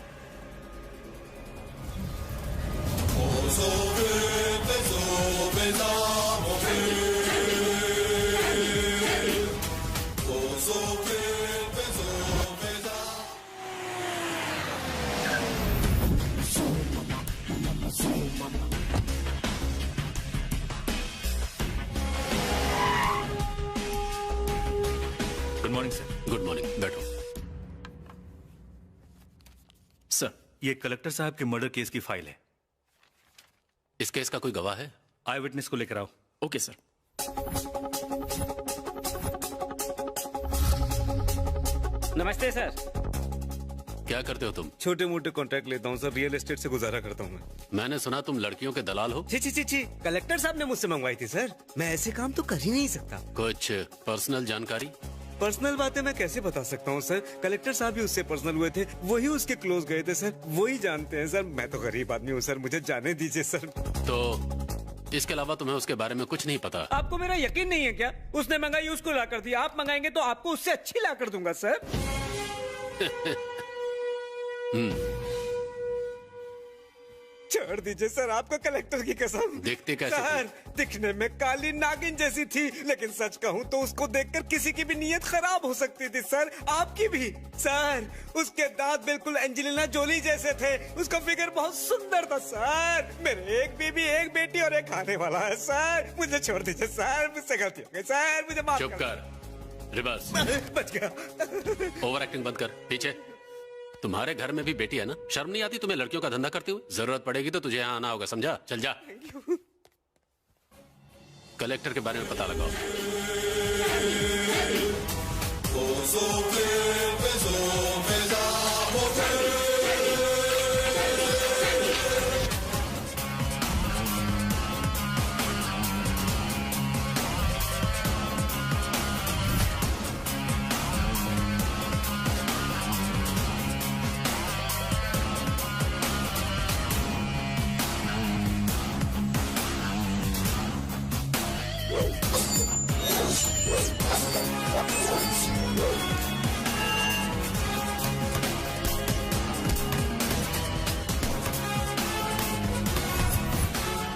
G: Good morning sir.
V: Good morning, बैठो।
G: सर, ये कलेक्टर साहब के मर्डर केस की फाइल है।
V: इस केस का कोई गवाह है?
G: आई विटनेस को लेकर आओ। Okay sir.
F: नमस्ते सर।
V: क्या करते हो तुम?
G: छोटे मोटे कॉन्ट्रैक्ट लेता हूँ सर, रियल एस्टेट से गुजारा करता हूँ मैं।
V: मैंने सुना तुम लड़कियों के दलाल हो।
G: छी छी छी छी, कलेक्टर साहब ने मुझसे मंगवाई थी सर। मैं ऐसे काम तो कर ही नहीं सकता।
V: कुछ पर्सनल जानकारी?
G: पर्सनल बातें मैं कैसे बता सकता हूँ सर? कलेक्टर साहब भी उससे पर्सनल हुए थे, वही उसके क्लोज गए थे सर, वही जानते हैं सर। मैं तो गरीब आदमी हूँ सर, मुझे जाने दीजिए सर।
V: तो इसके अलावा तुम्हें उसके बारे में कुछ नहीं पता?
F: आपको मेरा यकीन नहीं है क्या? उसने मंगाई उसको ला कर दी, आप मंगाएंगे तो आपको उससे अच्छी ला कर दूंगा सर।
G: छोड़ दीजिए सर, आपको कलेक्टर की कसम।
V: देखते कैसे
G: सर, दिखने में काली नागिन जैसी थी, लेकिन सच कहूँ तो उसको देखकर किसी की भी नीयत खराब हो सकती थी सर, आपकी भी। सर, उसके दांत बिल्कुल एंजेलिना जोली जैसे थे, उसका फिगर बहुत सुंदर था सर। मेरे एक बीबी, एक बेटी और एक खाने वाला है सर। मुझे छोड़ दीजिए सर, मुझसे गलती हो गई सर, मुझे माफ
V: चुप कर। रिवर्स।
G: बच गया।
V: ओवर एक्टिंग बंद कर। पीछे। तुम्हारे घर में भी बेटी है ना? शर्म नहीं आती तुम्हें लड़कियों का धंधा करते हुए? जरूरत पड़ेगी तो तुझे यहाँ आना होगा, समझा? चल जा। कलेक्टर के बारे में पता लगाओ।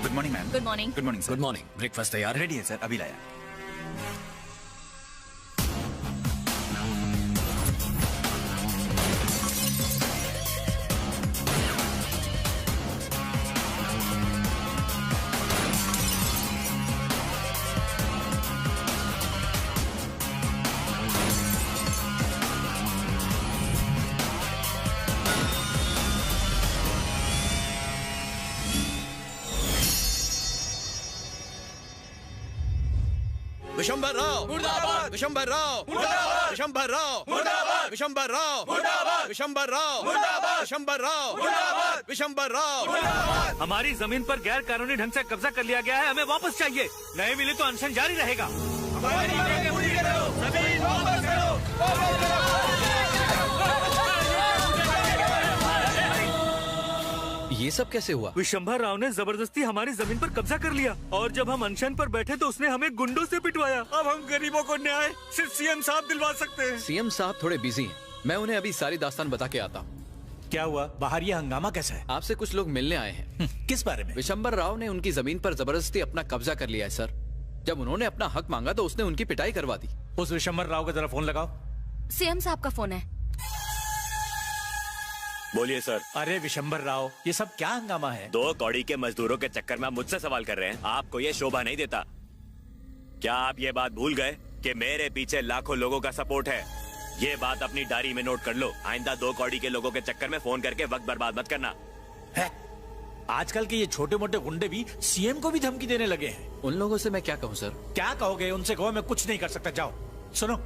N: Good morning ma'am.
A: Good morning.
N: Good morning sir.
C: Good morning. Breakfast तैयार है?
N: रेडी है सर, अभी लाया।
L: विशंबर राव मुर्दाबाद, विशंबर राव मुर्दाबाद, विशंबर राव मुर्दाबाद, विशंबर राव मुर्दाबाद, विशंबर राव मुर्दाबाद, विशंबर राव मुर्दाबाद, विशंबर राव मुर्दाबाद।
G: हमारी जमीन पर गैर कानूनी ढंग से कब्जा कर लिया गया है, हमें वापस चाहिए। नहीं मिले तो अनशन जारी रहेगा।
H: ये सब कैसे हुआ?
G: विशंभर राव ने जबरदस्ती हमारी जमीन पर कब्जा कर लिया और जब हम अनशन पर बैठे तो उसने हमें गुंडों से पिटवाया। अब हम गरीबों को न्याय सिर्फ सीएम साहब दिलवा सकते हैं।
H: सीएम साहब थोड़े बिजी हैं, मैं उन्हें अभी सारी दास्तान बता के आता हूँ।
B: क्या हुआ? बाहर ये हंगामा कैसा है?
H: आपसे कुछ लोग मिलने आए हैं।
B: किस बारे में?
H: विशंबर राव ने उनकी जमीन पर जबरदस्ती अपना कब्जा कर लिया है सर। जब उन्होंने अपना हक मांगा तो उसने उनकी पिटाई करवा दी।
B: उस विशंबर राव का जरा फोन लगाओ।
P: सीएम साहब का फोन है।
E: बोलिए सर।
B: अरे विशंबर राव, ये सब क्या हंगामा है?
E: 2 कौड़ी के मजदूरों के चक्कर में आप मुझसे सवाल कर रहे हैं? आपको ये शोभा नहीं देता? क्या आप ये बात भूल गए कि मेरे पीछे लाखों लोगों का सपोर्ट है? ये बात अपनी डायरी में नोट कर लो। आइंदा 2 कौड़ी के लोगों के चक्कर में फोन करके वक्त बर्बाद मत करना।
B: है? आजकल के ये छोटे मोटे गुंडे भी सीएम को भी धमकी देने लगे हैं।
H: उन लोगों से मैं क्या कहूँ सर?
B: क्या कहोगे? उनसे कहो मैं कुछ नहीं कर सकता। जाओ, सुनो,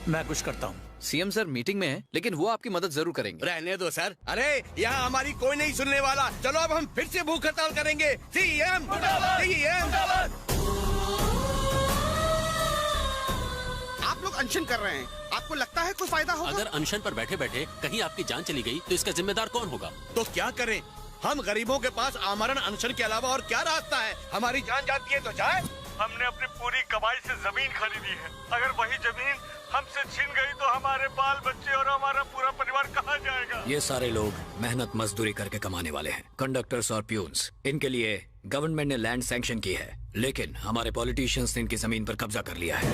B: मैं कुछ करता हूँ।
H: सीएम सर मीटिंग में है, लेकिन वो आपकी मदद जरूर करेंगे।
G: रहने दो सर। अरे यहाँ हमारी कोई नहीं सुनने वाला। चलो अब हम फिर से भूख हड़ताल करेंगे। सीएम
S: आप लोग अनशन कर रहे हैं, आपको लगता है कोई फायदा होगा?
V: अगर अनशन पर बैठे बैठे कहीं आपकी जान चली गई तो इसका जिम्मेदार कौन होगा?
G: तो क्या करें? हम गरीबों के पास आमरण अनशन के अलावा और क्या रास्ता है? हमारी जान जाती है तो जाए।
R: हमने अपनी पूरी कमाई से जमीन खरीदी है। अगर वही जमीन हमसे छीन गई तो हमारे बाल बच्चे और हमारा पूरा परिवार कहाँ जाएगा?
C: ये सारे लोग मेहनत मजदूरी करके कमाने वाले हैं, कंडक्टर्स और प्यून्स। इनके लिए गवर्नमेंट ने लैंड सैंक्शन की है, लेकिन हमारे पॉलिटिशियंस ने इनकी जमीन पर कब्जा कर लिया है।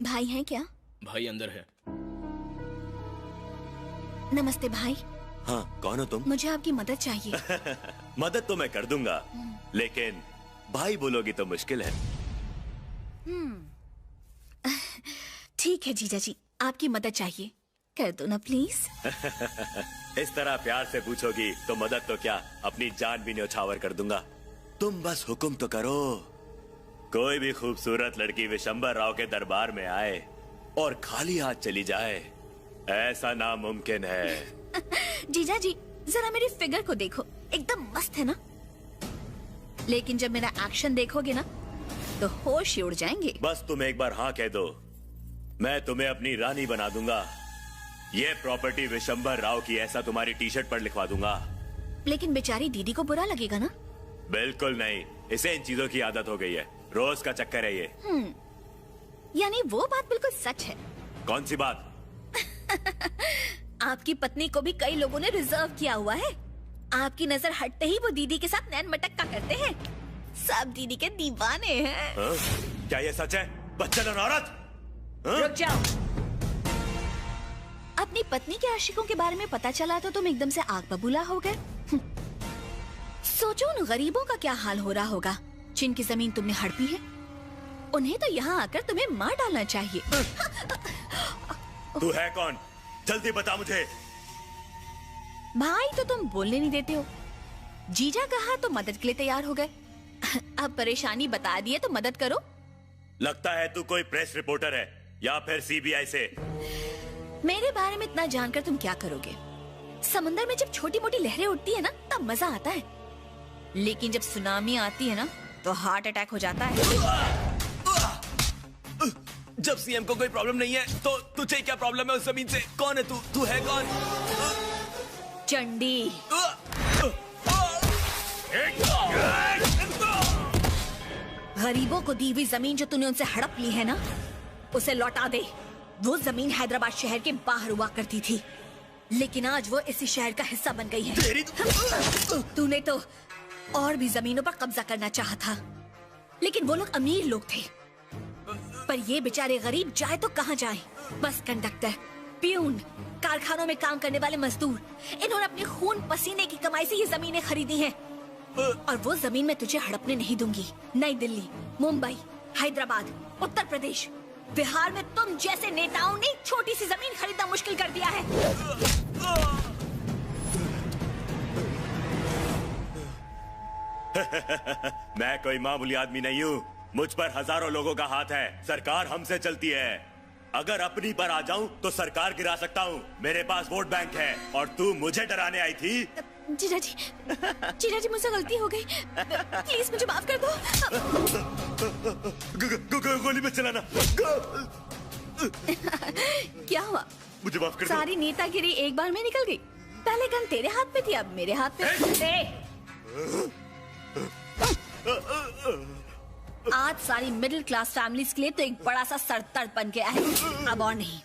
A: भाई हैं क्या?
E: भाई अंदर है।
A: नमस्ते भाई।
E: हाँ, कौन हो तुम?
A: मुझे आपकी मदद चाहिए।
E: मदद तो मैं कर दूंगा, लेकिन भाई बोलोगी तो मुश्किल है।
A: ठीक है जीजा जी, आपकी मदद चाहिए, कर दो ना प्लीज।
E: इस तरह प्यार से पूछोगी तो मदद तो क्या, अपनी जान भी न्यौछावर कर दूंगा। तुम बस हुक्म तो करो। कोई भी खूबसूरत लड़की विशंबर राव के दरबार में आए और खाली हाथ चली जाए, ऐसा नामुमकिन है।
A: जीजा जी, जरा मेरी फिगर को देखो, एकदम मस्त है ना? लेकिन जब मेरा एक्शन देखोगे ना तो होश ही उड़ जाएंगे।
E: बस तुम एक बार हाँ कह दो, मैं तुम्हें अपनी रानी बना दूंगा। ये प्रॉपर्टी विशंबर राव की, ऐसा तुम्हारी टी शर्ट पर लिखवा दूंगा।
A: लेकिन बेचारी दीदी को बुरा लगेगा ना?
E: बिल्कुल नहीं, इसे इन चीजों की आदत हो गई है, रोज का चक्कर है ये।
A: यानी वो बात बिल्कुल सच है।
E: कौन सी बात?
A: आपकी पत्नी को भी कई लोगों ने रिजर्व किया हुआ है। आपकी नजर हटते ही वो दीदी के साथ नैन मटक्का करते हैं। सब दीदी के दीवाने हैं।
E: क्या ये सच है? बच्चन औरत!
A: रुक जाओ। अपनी पत्नी के आशिकों के बारे में पता चला तो तुम एकदम से आग बबूला हो गए। सोचो उन गरीबों का क्या हाल हो रहा होगा जिनकी जमीन तुमने हड़पी है। उन्हें तो यहाँ आकर तुम्हें मार डालना चाहिए।
E: तू है कौन? जल्दी बता मुझे।
A: भाई तो तुम बोलने नहीं देते हो। जीजा कहा तो मदद के लिए तैयार हो गए। अब परेशानी बता दिए तो मदद करो।
E: लगता है तू कोई प्रेस रिपोर्टर है या फिर सीबीआई से।
A: मेरे बारे में इतना जानकर तुम क्या करोगे? समंदर में जब छोटी मोटी लहरें उठती है ना तब मजा आता है, लेकिन जब सुनामी आती है ना तो हार्ट अटैक हो जाता है।
E: जब सीएम को कोई प्रॉब्लम नहीं है तो तुझे क्या प्रॉब्लम है उस जमीन से? कौन है तू? तू है कौन?
A: चंडी। गरीबों को दी हुई जमीन जो तूने उनसे हड़प ली है ना, उसे लौटा दे। वो जमीन हैदराबाद शहर के बाहर हुआ करती थी, लेकिन आज वो इसी शहर का हिस्सा बन गई है। तूने तो और भी जमीनों पर कब्जा करना चाहा था, लेकिन वो लोग अमीर लोग थे, पर ये बेचारे गरीब जाए तो कहाँ जाए। बस कंडक्टर, प्यून, कारखानों में काम करने वाले मजदूर, इन्होंने अपने खून पसीने की कमाई से ये जमीनें खरीदी हैं। और वो जमीन मैं तुझे हड़पने नहीं दूंगी। नई दिल्ली, मुंबई, हैदराबाद, उत्तर प्रदेश, बिहार में तुम जैसे नेताओं ने छोटी सी जमीन खरीदना मुश्किल कर दिया है।
E: मैं कोई मामूली आदमी नहीं हूँ, मुझ पर हजारों लोगों का हाथ है। सरकार हमसे चलती है। अगर अपनी पर आ जाऊं तो सरकार गिरा सकता हूँ। मेरे पास वोट बैंक है और तू मुझे डराने आई थी।
A: जीजा जी मुझसे गलती हो गई, प्लीज मुझे माफ कर दो।
E: गोली मत चलाना।
A: क्या हुआ?
E: मुझे माफ कर दो।
A: सारी नेतागिरी एक बार में निकल गई। पहले गन तेरे हाथ में थी, अब मेरे हाथ में। आज सारी मिडिल क्लास फैमिलीज के लिए तो एक बड़ा सा सरदर्द बन गया है। अब और नहीं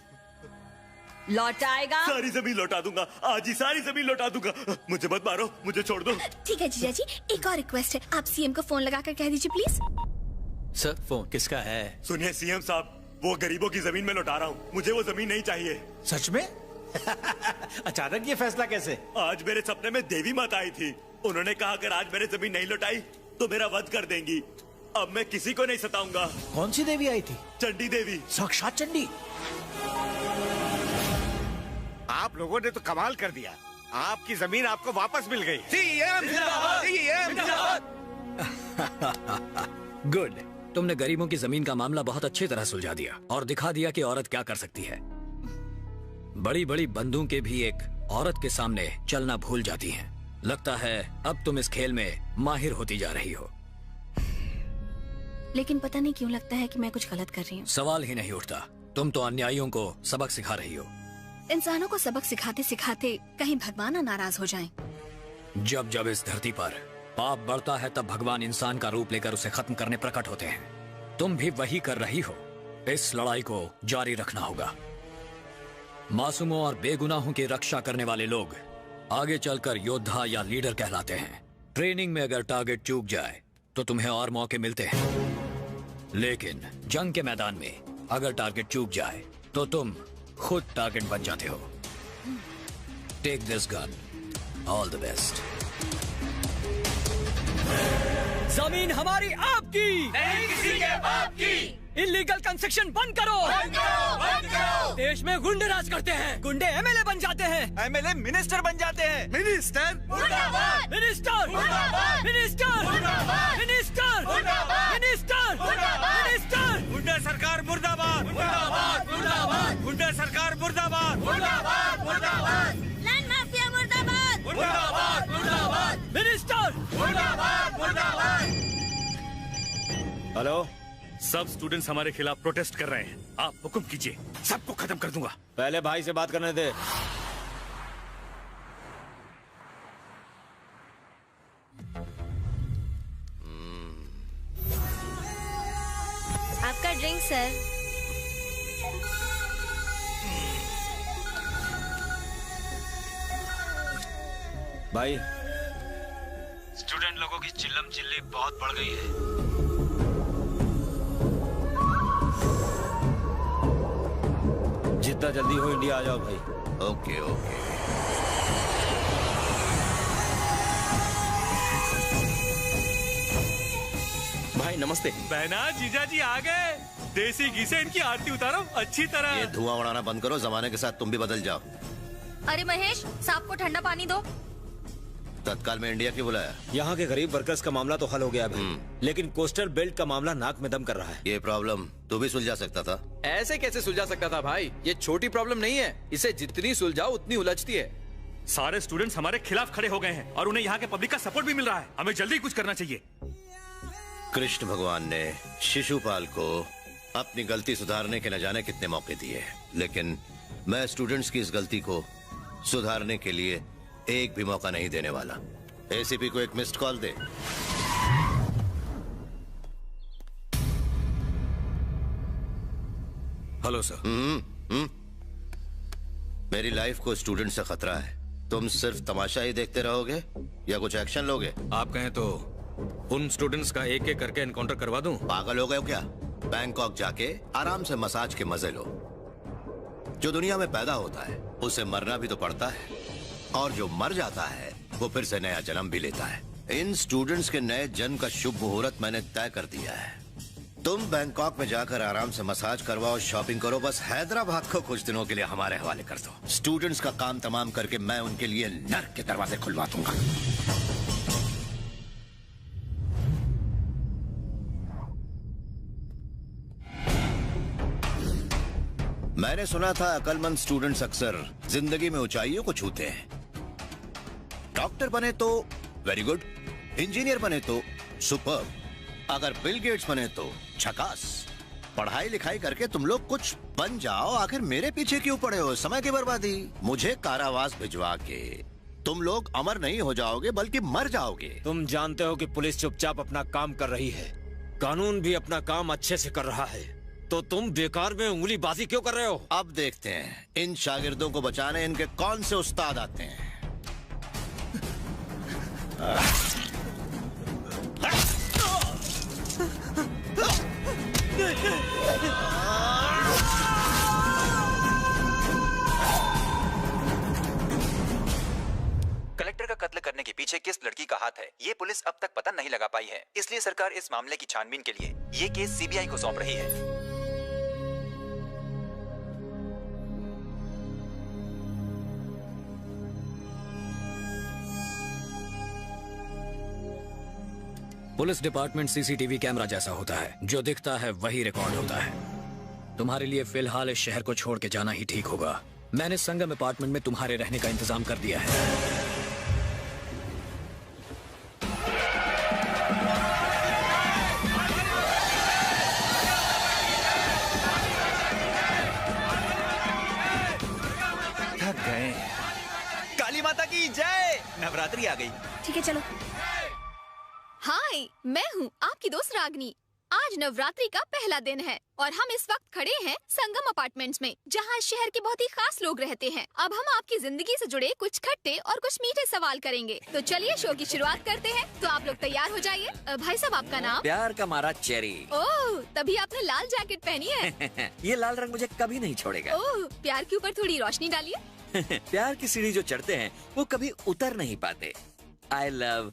A: लौट आएगा।
E: सारी जमीन लौटा दूंगा, आज ही सारी जमीन लौटा दूंगा। मुझे मत मारो, मुझे छोड़ दो।
A: ठीक है जीजा जी, एक और रिक्वेस्ट है, आप सीएम को फोन लगाकर कह दीजिए प्लीज।
H: सर फोन
B: किसका है?
E: सुनिए सीएम साहब, वो गरीबों की जमीन में लौटा रहा हूँ। मुझे वो जमीन नहीं चाहिए।
B: सच में? अचानक ये फैसला कैसे?
E: आज मेरे सपने में देवी माता आई थी। उन्होंने कहा अगर आज मैंने जमीन नहीं लौटाई तो मेरा वध कर देंगी। अब मैं किसी को नहीं सताऊंगा।
B: कौन सी देवी आई थी?
E: चंडी देवी।
B: साक्षात चंडी।
G: आप लोगों ने तो कमाल कर दिया। आपकी जमीन आपको वापस मिल गई।
C: गुड। तुमने गरीबों की जमीन का मामला बहुत अच्छी तरह सुलझा दिया और दिखा दिया कि औरत क्या कर सकती है। बड़ी बड़ी बंदूकें भी एक औरत के सामने चलना भूल जाती हैं। लगता है अब तुम इस खेल में माहिर होती जा रही हो।
A: लेकिन पता नहीं क्यों लगता है कि मैं कुछ गलत कर रही हूँ।
C: सवाल ही नहीं उठता। तुम तो अन्यायियों को सबक सिखा रही हो।
A: इंसानों को सबक सिखाते सिखाते कहीं भगवान ना नाराज हो जाएं।
C: जब जब इस धरती पर पाप बढ़ता है तब भगवान इंसान का रूप लेकर उसे खत्म करने प्रकट होते हैं। तुम भी वही कर रही हो। इस लड़ाई को जारी रखना होगा। मासूमों और बेगुनाहों की रक्षा करने वाले लोग आगे चलकर योद्धा या लीडर कहलाते हैं। ट्रेनिंग में अगर टारगेट चूक जाए तो तुम्हें और मौके मिलते हैं, लेकिन जंग के मैदान में अगर टारगेट चूक जाए तो तुम खुद टारगेट बन जाते हो। Take this gun. All the best.
F: जमीन हमारी आपकी,
R: नहीं किसी के बाप की।
F: इलीगल कंस्ट्रक्शन बंद करो।
R: बंद करो, बंद करो।
F: देश में गुंडे राज करते हैं। गुंडे एमएलए बन जाते हैं।
N: एमएलए मिनिस्टर बन जाते हैं।
G: मिनिस्टर
R: मुर्दाबाद,
F: मिनिस्टर
R: मुर्दाबाद,
F: मिनिस्टर
R: मुर्दाबाद,
F: मिनिस्टर
R: मुर्दाबाद,
F: मिनिस्टर
R: मुर्दाबाद,
F: मिनिस्टर।
E: गुंडा सरकार मुर्दाबाद,
R: मुर्दाबाद, मुर्दाबाद,
E: गुंडा सरकार मुर्दाबाद,
R: मुर्दाबाद, मुर्दाबाद,
A: लैंड माफिया मुर्दाबाद,
R: मुर्दाबाद, मुर्दाबाद,
F: मिनिस्टर
R: मुर्दाबाद, मुर्दाबाद।
Q: हेलो,
E: सब स्टूडेंट्स हमारे खिलाफ प्रोटेस्ट कर रहे हैं। आप हुक्म कीजिए, सबको खत्म कर दूंगा।
Q: पहले भाई से बात करने दे।
A: आपका ड्रिंक सर।
Q: भाई,
J: स्टूडेंट लोगों की चिल्लम चिल्ली बहुत बढ़ गई है।
Q: जितना जल्दी हो इंडिया आ जाओ भाई।
L: Okay okay.
J: भाई नमस्ते।
E: बहना जीजा जी आ गए। देसी घी से इनकी आरती उतारो अच्छी तरह।
L: ये धुआं उड़ाना बंद करो, जमाने के साथ तुम भी बदल जाओ।
P: अरे महेश, सांप को ठंडा पानी दो।
L: तत्काल में इंडिया क्यों बुलाया?
Q: यहाँ के गरीब वर्कर्स का मामला तो हल हो गया भाई, लेकिन कोस्टल बेल्ट का मामला नाक में दम कर रहा है।
L: ये प्रॉब्लम तू भी सुलझा सकता था।
H: ऐसे कैसे सुलझा सकता था भाई? ये छोटी प्रॉब्लम नहीं है। इसे जितनी सुलझाओ उतनी उलझती है।
E: सारे स्टूडेंट्स हमारे खिलाफ खड़े हो गए हैं और उन्हें यहाँ के पब्लिक का सपोर्ट भी मिल रहा है। हमें जल्दी कुछ करना चाहिए।
L: कृष्ण भगवान ने शिशुपाल को अपनी गलती सुधारने के न जाने कितने मौके दिए, लेकिन मैं स्टूडेंट्स की इस गलती को सुधारने के लिए एक भी मौका नहीं देने वाला। एसीपी को एक मिस्ड कॉल दे।
Q: Hello sir.
L: मेरी लाइफ को स्टूडेंट से खतरा है। तुम सिर्फ तमाशा ही देखते रहोगे या कुछ एक्शन लोगे?
Q: आप कहें तो उन स्टूडेंट्स का एक एक करके एनकाउंटर करवा दूं।
L: पागल हो गए हो क्या? बैंकॉक जाके आराम से मसाज के मजे लो। जो दुनिया में पैदा होता है उसे मरना भी तो पड़ता है, और जो मर जाता है वो फिर से नया जन्म भी लेता है। इन स्टूडेंट्स के नए जन्म का शुभ मुहूर्त मैंने तय कर दिया है। तुम बैंकॉक में जाकर आराम से मसाज करवाओ, शॉपिंग करो, बस हैदराबाद को कुछ दिनों के लिए हमारे हवाले कर दो। स्टूडेंट्स का काम तमाम करके मैं उनके लिए नर्क के दरवाजे खुलवा दूंगा। मैंने सुना था अक्लमंद स्टूडेंट्स अक्सर जिंदगी में ऊंचाइयों को छूते हैं। डॉक्टर बने तो वेरी गुड, इंजीनियर बने तो सुपर्ब, अगर बिल गेट्स बने तो झकास। पढ़ाई लिखाई करके तुम लोग कुछ बन जाओ, आखिर मेरे पीछे क्यों पड़े हो? समय की बर्बादी। मुझे कारावास भिजवा के तुम लोग अमर नहीं हो जाओगे बल्कि मर जाओगे।
Q: तुम जानते हो कि पुलिस चुपचाप अपना काम कर रही है, कानून भी अपना काम अच्छे से कर रहा है, तो तुम बेकार में उंगलीबाजी क्यों कर रहे हो?
L: अब देखते हैं इन शागिर्दों को बचाने इनके कौन से उस्ताद आते हैं।
N: लड़की का हाथ है, ये पुलिस अब तक पता नहीं लगा पाई है। इसलिए सरकार इस मामले की छानबीन के लिए ये केस सीबीआई को सौंप रही है।
C: पुलिस डिपार्टमेंट सीसीटीवी कैमरा जैसा होता है, जो दिखता है वही रिकॉर्ड होता है। तुम्हारे लिए फिलहाल इस शहर को छोड़ के जाना ही ठीक होगा। मैंने संगम अपार्टमेंट में तुम्हारे रहने का इंतजाम कर दिया है।
N: थक गए। काली माता की जय। नवरात्रि आ गई।
A: ठीक है चलो। हाय, मैं हूँ आपकी दोस्त रागनी। आज नवरात्रि का पहला दिन है और हम इस वक्त खड़े हैं संगम अपार्टमेंट्स में, जहाँ शहर के बहुत ही खास लोग रहते हैं। अब हम आपकी जिंदगी से जुड़े कुछ खट्टे और कुछ मीठे सवाल करेंगे। तो चलिए शो की शुरुआत करते हैं। तो आप लोग तैयार हो जाइए। भाई साहब, आपका नाम?
K: प्यार का मारा चेरी।
A: ओह, तभी आपने लाल जैकेट पहनी है।
K: ये लाल रंग मुझे कभी नहीं छोड़ेगा।
A: ओह, प्यार के ऊपर थोड़ी रोशनी डालिए।
K: प्यार की सीढ़ी जो चढ़ते हैं वो कभी उतर नहीं पाते। I love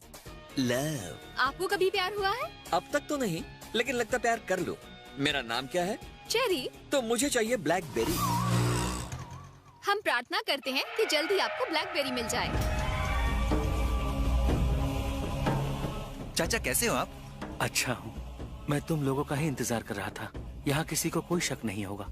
K: love.
A: आपको कभी प्यार हुआ है?
K: अब तक तो नहीं, लेकिन लगता प्यार कर लो। मेरा नाम क्या है?
A: चेरी।
K: तो मुझे चाहिए ब्लैकबेरी।
A: हम प्रार्थना करते हैं कि जल्दी आपको ब्लैकबेरी मिल जाए।
N: चाचा कैसे हो आप?
I: अच्छा हूँ। मैं तुम लोगों का ही इंतजार कर रहा था। यहाँ किसी को कोई शक नहीं होगा।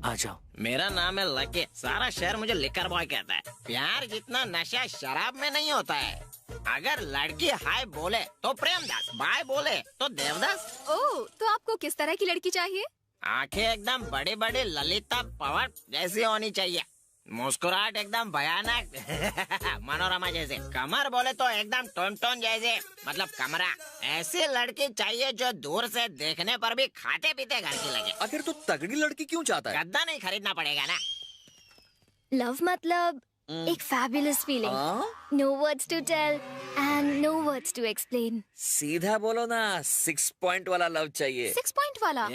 I: आ जाओ।
M: मेरा नाम है लकी। सारा शहर मुझे लिकर बॉय कहता है। प्यार जितना नशा शराब में नहीं होता है। अगर लड़की हाय बोले तो प्रेमदास, बाय बोले तो देवदास।
A: ओह, तो आपको किस तरह की लड़की चाहिए?
M: आंखें एकदम बड़ी बड़ी ललिता पवार जैसी होनी चाहिए। मुस्कुराहट एकदम भयानक मनोरमा जैसे। कमर बोले तो एकदम टोन टोन जैसे, मतलब कमरा। ऐसी लड़की चाहिए जो दूर से देखने पर भी खाते पीते घर की लगे।
K: आखिर तो तगड़ी लड़की क्यों चाहता है?
M: गद्दा नहीं खरीदना पड़ेगा ना।
W: लव मतलब एक fabulous feeling. No words to tell and no words to explain.
K: सीधा बोलो ना, 6 पॉइंट वाला लव चाहिए।
A: 6 पॉइंट वाला?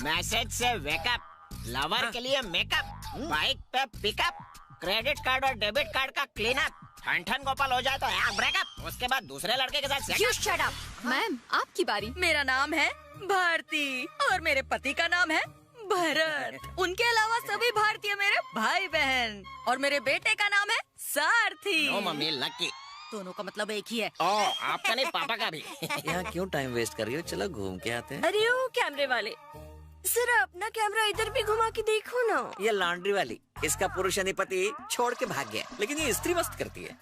M: मैसेज से वेकअप, लवर के लिए मेकअप, बाइक पे पिकअप, क्रेडिट कार्ड और डेबिट कार्ड का क्लीनअप, ठन गोपाल हो जाए तो ब्रेकअप, उसके बाद दूसरे लड़के के साथ
A: You shut up। मैम, आपकी बारी।
X: मेरा नाम है भारती और मेरे पति का नाम है भरत। उनके अलावा सभी भारतीय मेरे भाई बहन, और मेरे बेटे का नाम है सारथी।
M: No mummy, Lucky.
X: दोनों का मतलब एक ही है।
M: आपका नहीं, पापा का भी।
K: यहाँ क्यों टाइम वेस्ट कर रही हो? चलो घूम के आते हैं।
X: अरे ओ कैमरे वाले, जरा अपना कैमरा इधर भी घुमा के देखो ना।
K: ये लॉन्ड्री वाली, इसका पुरुष यानी पति छोड़ के भाग गया, लेकिन ये स्त्री मस्त करती है।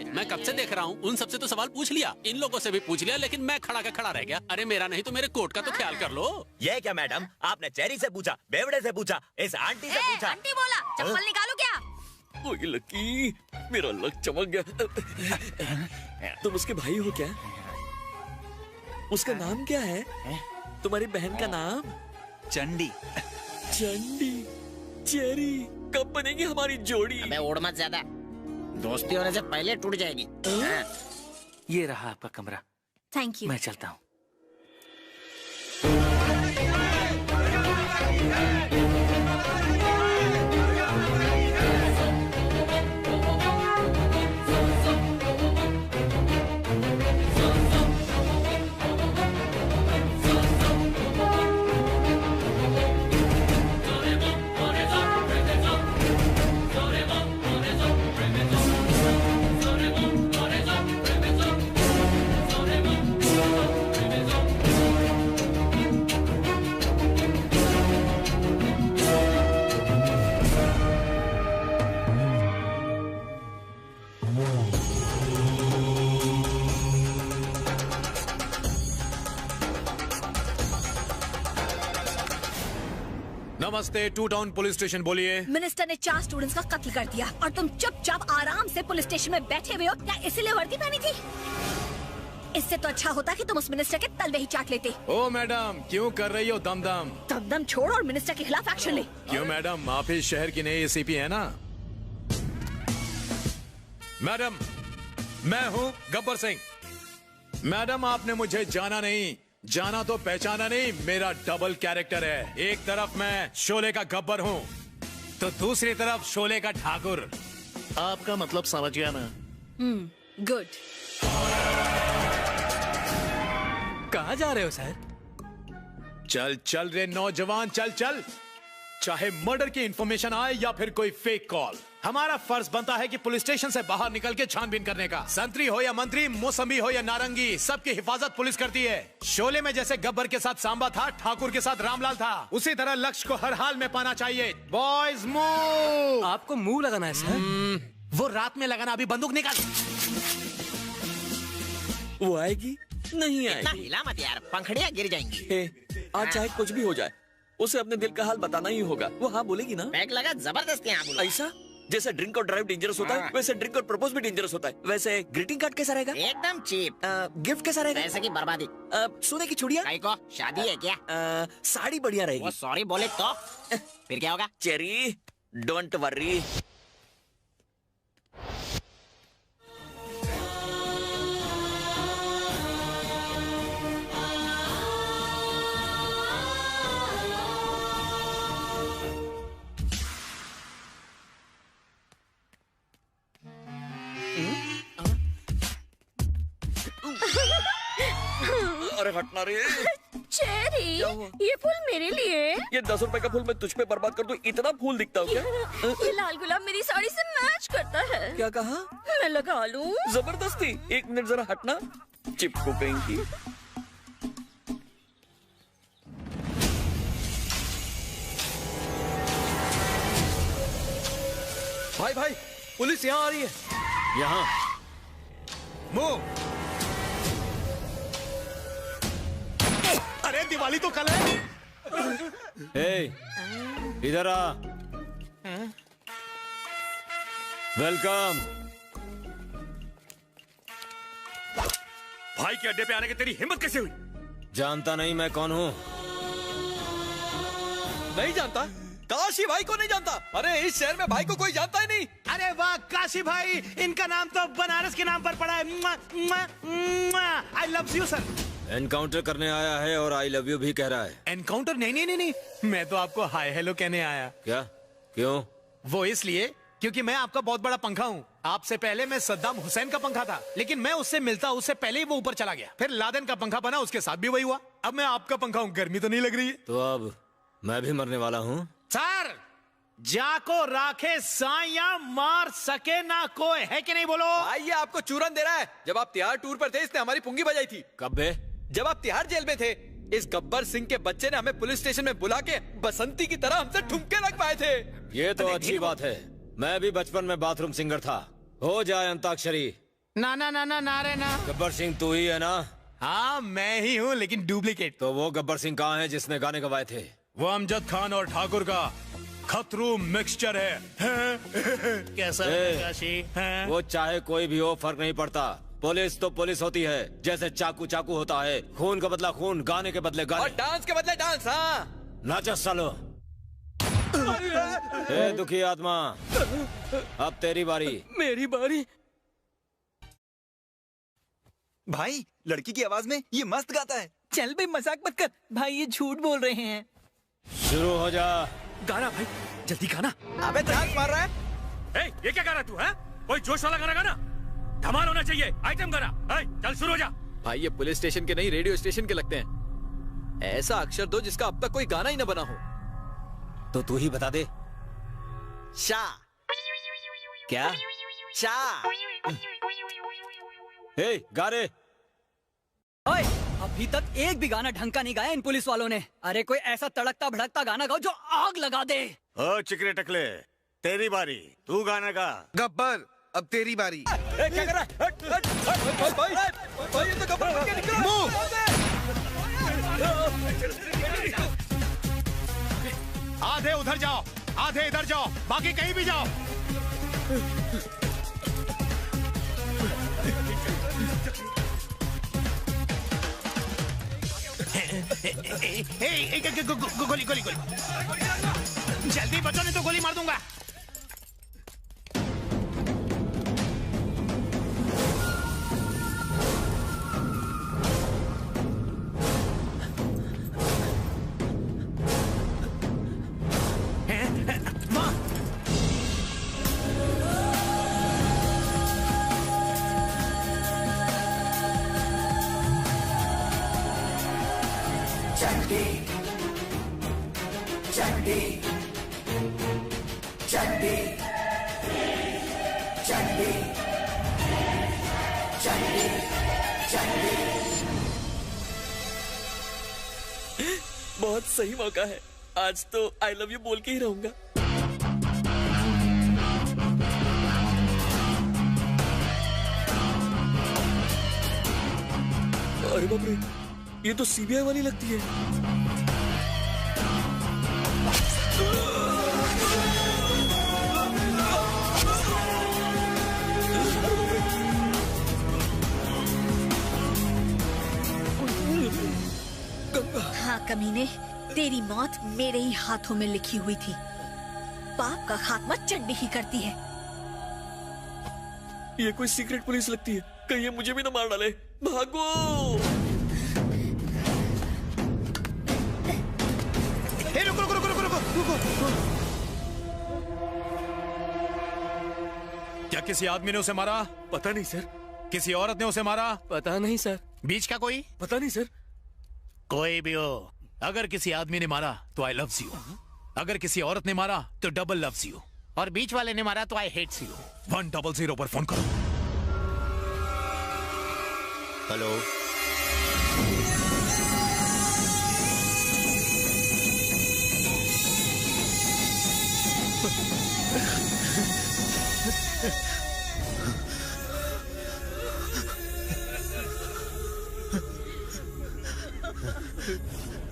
V: मैं कब से देख रहा हूँ, उन सबसे तो सवाल पूछ लिया, इन लोगों से भी पूछ लिया, लेकिन मैं खड़ा का खड़ा रह गया। अरे मेरा नहीं तो मेरे कोट का तो ख्याल कर लो।
E: ये क्या मैडम, आपने चेरी से पूछा, बेवड़े से पूछा, इस आंटी से पूछा?
X: आंटी बोला, चप्पल निकालो क्या?
K: ओए लकी, मेरा लक चमक गया। तुम उसके भाई हो क्या? उसका नाम क्या है? तुम्हारी बहन का नाम?
N: चंडी।
K: चंडी, चेरी, कब बनेगी हमारी जोड़ी?
M: अबे उड़ मत ज्यादा, दोस्ती होने से पहले टूट जाएगी।
I: ये रहा आपका कमरा।
A: Thank you.
I: मैं चलता हूँ।
Y: नमस्ते, टू टाउन पुलिस स्टेशन, बोलिए।
A: मिनिस्टर ने 4 स्टूडेंट्स का कत्ल कर दिया और तुम चुपचाप आराम से पुलिस स्टेशन में बैठे हुए हो। क्या इसीलिए वर्दी पहनी थी? इससे तो अच्छा होता कि तुम उस मिनिस्टर के तलवे ही चाट लेते।
Y: ओ मैडम, क्यों कर रही हो दमदम?
A: दमदम छोड़ और मिनिस्टर के खिलाफ एक्शन ले।
Y: क्यों मैडम, आप इस शहर की नई एसीपी है ना? मैडम, मैं हूँ गब्बर सिंह। मैडम, आपने मुझे जाना नहीं, जाना तो पहचाना नहीं, मेरा डबल कैरेक्टर है। एक तरफ मैं शोले का गब्बर हूँ तो दूसरी तरफ शोले का ठाकुर।
D: आपका मतलब समझ गया ना?
A: गुड।
F: कहाँ जा रहे हो सर?
Y: चल चल रे नौजवान, चल चल। चाहे मर्डर की इंफॉर्मेशन आए या फिर कोई फेक कॉल, हमारा फर्ज बनता है कि पुलिस स्टेशन से बाहर निकल के छानबीन करने का। संतरी हो या मंत्री, मौसमी हो या नारंगी, सबकी हिफाजत पुलिस करती है। शोले में जैसे गब्बर के साथ सांबा था, ठाकुर के साथ रामलाल था, उसी तरह लक्ष्य को हर हाल में पाना चाहिए। Boys move.
F: आपको मुंह लगाना है सर?
Y: वो रात में लगाना, अभी बंदूक निकाल।
K: वो आएगी नहीं
M: इतना
K: आएगी?
M: हिला मत यार, पंखड़ियाँ गिर जाएंगी।
K: आज चाहे कुछ भी हो जाए, उसे अपने दिल का हाल बताना ही होगा। वो हाँ बोलेगी ना?
M: पैक लगा जबरदस्ती हाँ बोलो।
K: ऐसा जैसे ड्रिंक और ड्राइव डेंजरस होता है, वैसे ड्रिंक और प्रपोज भी डेंजरस होता है। वैसे ग्रीटिंग कार्ड कैसा रहेगा?
M: एकदम चीप।
K: गिफ्ट कैसा रहेगा?
M: पैसे की बर्बादी।
K: सोने की चूड़ियाँ?
M: को शादी है क्या?
K: साड़ी बढ़िया रहेगी।
M: वो सॉरी बोले तो फिर क्या होगा?
K: Cherry, don't worry. अरे हटना रे।
X: चेरी, ये फूल मेरे लिए।
K: ये 10 रुपए का फूल मैं तुझ पे बर्बाद कर दूं, इतना फूल दिखता हूँ क्या?
X: ये लाल गुलाब मेरी साड़ी से मैच करता है।
K: क्या कहा?
X: मैं लगा लूं?
K: जबरदस्ती। एक मिनट जरा हटना, चिपको कहीं की।
Y: भाई भाई, पुलिस यहाँ आ रही है।
I: यहाँ
Y: मूव। अरे दिवाली तो कल है।
O: इधर आ। वेलकम।
R: भाई के अड्डे पे आने की तेरी हिम्मत कैसे हुई?
O: जानता नहीं मैं कौन हूँ?
H: नहीं जानता? काशी भाई को नहीं जानता? अरे इस शहर में भाई को कोई जानता ही नहीं।
Y: अरे वाह काशी भाई, इनका नाम तो बनारस के नाम पर पड़ा है। I love you sir.
O: Encounter करने आया है और आई लव यू भी कह रहा है।
Y: एनकाउंटर? नहीं नहीं नहीं नहीं, मैं तो आपको हाय हेलो कहने आया।
O: क्या? क्यों?
Y: वो इसलिए क्योंकि मैं आपका बहुत बड़ा पंखा हूँ। आपसे पहले मैं सद्दाम हुसैन का पंखा था, लेकिन मैं उससे मिलता उससे पहले ही वो ऊपर चला गया। फिर लादेन का पंखा बना, उसके साथ भी वही हुआ। अब मैं आपका पंखा हूँ। गर्मी तो नहीं लग रही है?
O: तो अब मैं भी मरने वाला हूँ।
Y: सर, जाको राखे साया मार सके ना कोई, है कि नहीं बोलो?
H: भाई ये आपको चूरन दे रहा है। जब आप तिहाड़ टूर पर थे, इसने हमारी पुंगी बजाई थी।
O: कब बे?
H: जब आप तिहाड़ जेल में थे। इस गब्बर सिंह के बच्चे ने हमें पुलिस स्टेशन में बुला के बसंती की तरह हमसे ठुमके लगवाए थे।
O: ये तो अच्छी बात है। मैं भी बचपन में बाथरूम सिंगर था। हो जाए अंताक्षरी।
Y: ना ना ना ना ना रे ना।
O: गब्बर सिंह तू ही है ना?
Y: हाँ मैं ही हूँ, लेकिन डुप्लीकेट।
O: तो वो गब्बर सिंह कहाँ है जिसने गाने गवाए थे?
Y: वो अमजद खान और ठाकुर का खतरू मिक्सचर है। कैसा काशी?
O: वो चाहे कोई भी हो, फर्क नहीं पड़ता। पुलिस तो पुलिस होती है। जैसे चाकू चाकू होता है, खून का बदला खून, गाने के बदले गाने,
H: और डांस के बदले डांस। हाँ
O: नाचो सालो। ए दुखी आत्मा, अब तेरी बारी।
H: मेरी बारी?
N: भाई लड़की की आवाज में ये मस्त गाता है।
S: चल भाई मजाक मत कर, भाई ये झूठ बोल रहे हैं।
O: शुरू हो जा।
H: गाना भाई, जल्दी गाना। अबे ड्रांस मार रहा है।
R: ये क्या गाना तू है? कोई जोश वाला गाना गाना, धमाल होना चाहिए, आइटम गाना। चल शुरू हो जा।
H: भाई ये पुलिस स्टेशन के नहीं, रेडियो स्टेशन के लगते हैं। ऐसा अक्षर दो जिसका अब तक कोई गाना ही न बना हो।
O: तो तू ही बता दे।
H: शा।
O: क्या?
H: शा।
O: गा रे।
S: ओए, अभी तक एक भी गाना ढंग का नहीं गाया इन पुलिस वालों ने। अरे कोई ऐसा तड़कता भड़कता गाना गाओ जो आग लगा दे।
I: ओ चिकने टकले, तेरी बारी, तू गाना गा।
G: गब्बर, अब तेरी बारी।
H: क्या कर रहा है? हट, हट, हट, भाई, ये तो गब्बर बन के निकल रहा है।
Y: आधे उधर जाओ, आधे इधर जाओ, बाकी कहीं भी जाओ। गोली गोली गोली, जल्दी बचो नहीं तो गोली मार दूंगा।
R: चंडी चंडी चंडी चंडी चंडी।
K: बहुत सही मौका है, आज तो आई लव यू बोल के ही रहूंगा। अरे बाप रे, ये तो सीबीआई वाली लगती है।
A: हाँ कमीने, तेरी मौत मेरे ही हाथों में लिखी हुई थी। पाप का खात्मा चंडी ही करती है।
K: ये कोई सीक्रेट पुलिस लगती है, कहीं ये मुझे भी ना मार डाले। भागो!
Y: रुको रुको रुको रुको रुको। क्या किसी आदमी ने उसे मारा?
K: पता नहीं सर।
Y: किसी औरत ने उसे मारा?
H: पता नहीं सर।
Y: बीच का कोई?
K: पता नहीं सर।
Y: कोई भी हो, अगर किसी आदमी ने मारा तो आई लव्स यू, अगर किसी औरत ने मारा तो डबल लव्स यू, और बीच वाले ने मारा तो आई हेट्स यू। 100 पर फोन करो।
L: हेलो,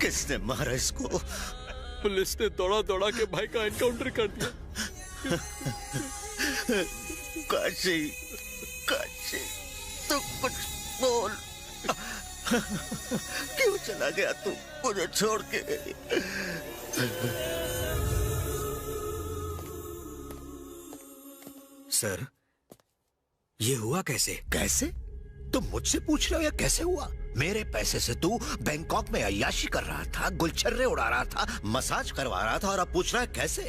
L: किसने मारा इसको?
K: पुलिस ने दौड़ा दौड़ा के भाई का एनकाउंटर कर दिया।
L: काशी, काशी, तू कुछ बोल। क्यों चला गया तू मुझे छोड़ के?
F: सर, ये हुआ कैसे?
L: कैसे? तुम मुझसे पूछ रहे हो या कैसे हुआ? मेरे पैसे से तू बैंकॉक में अय्याशी कर रहा था, गुलछर्रे उड़ा रहा था, मसाज करवा रहा था, और अब पूछ रहा है कैसे?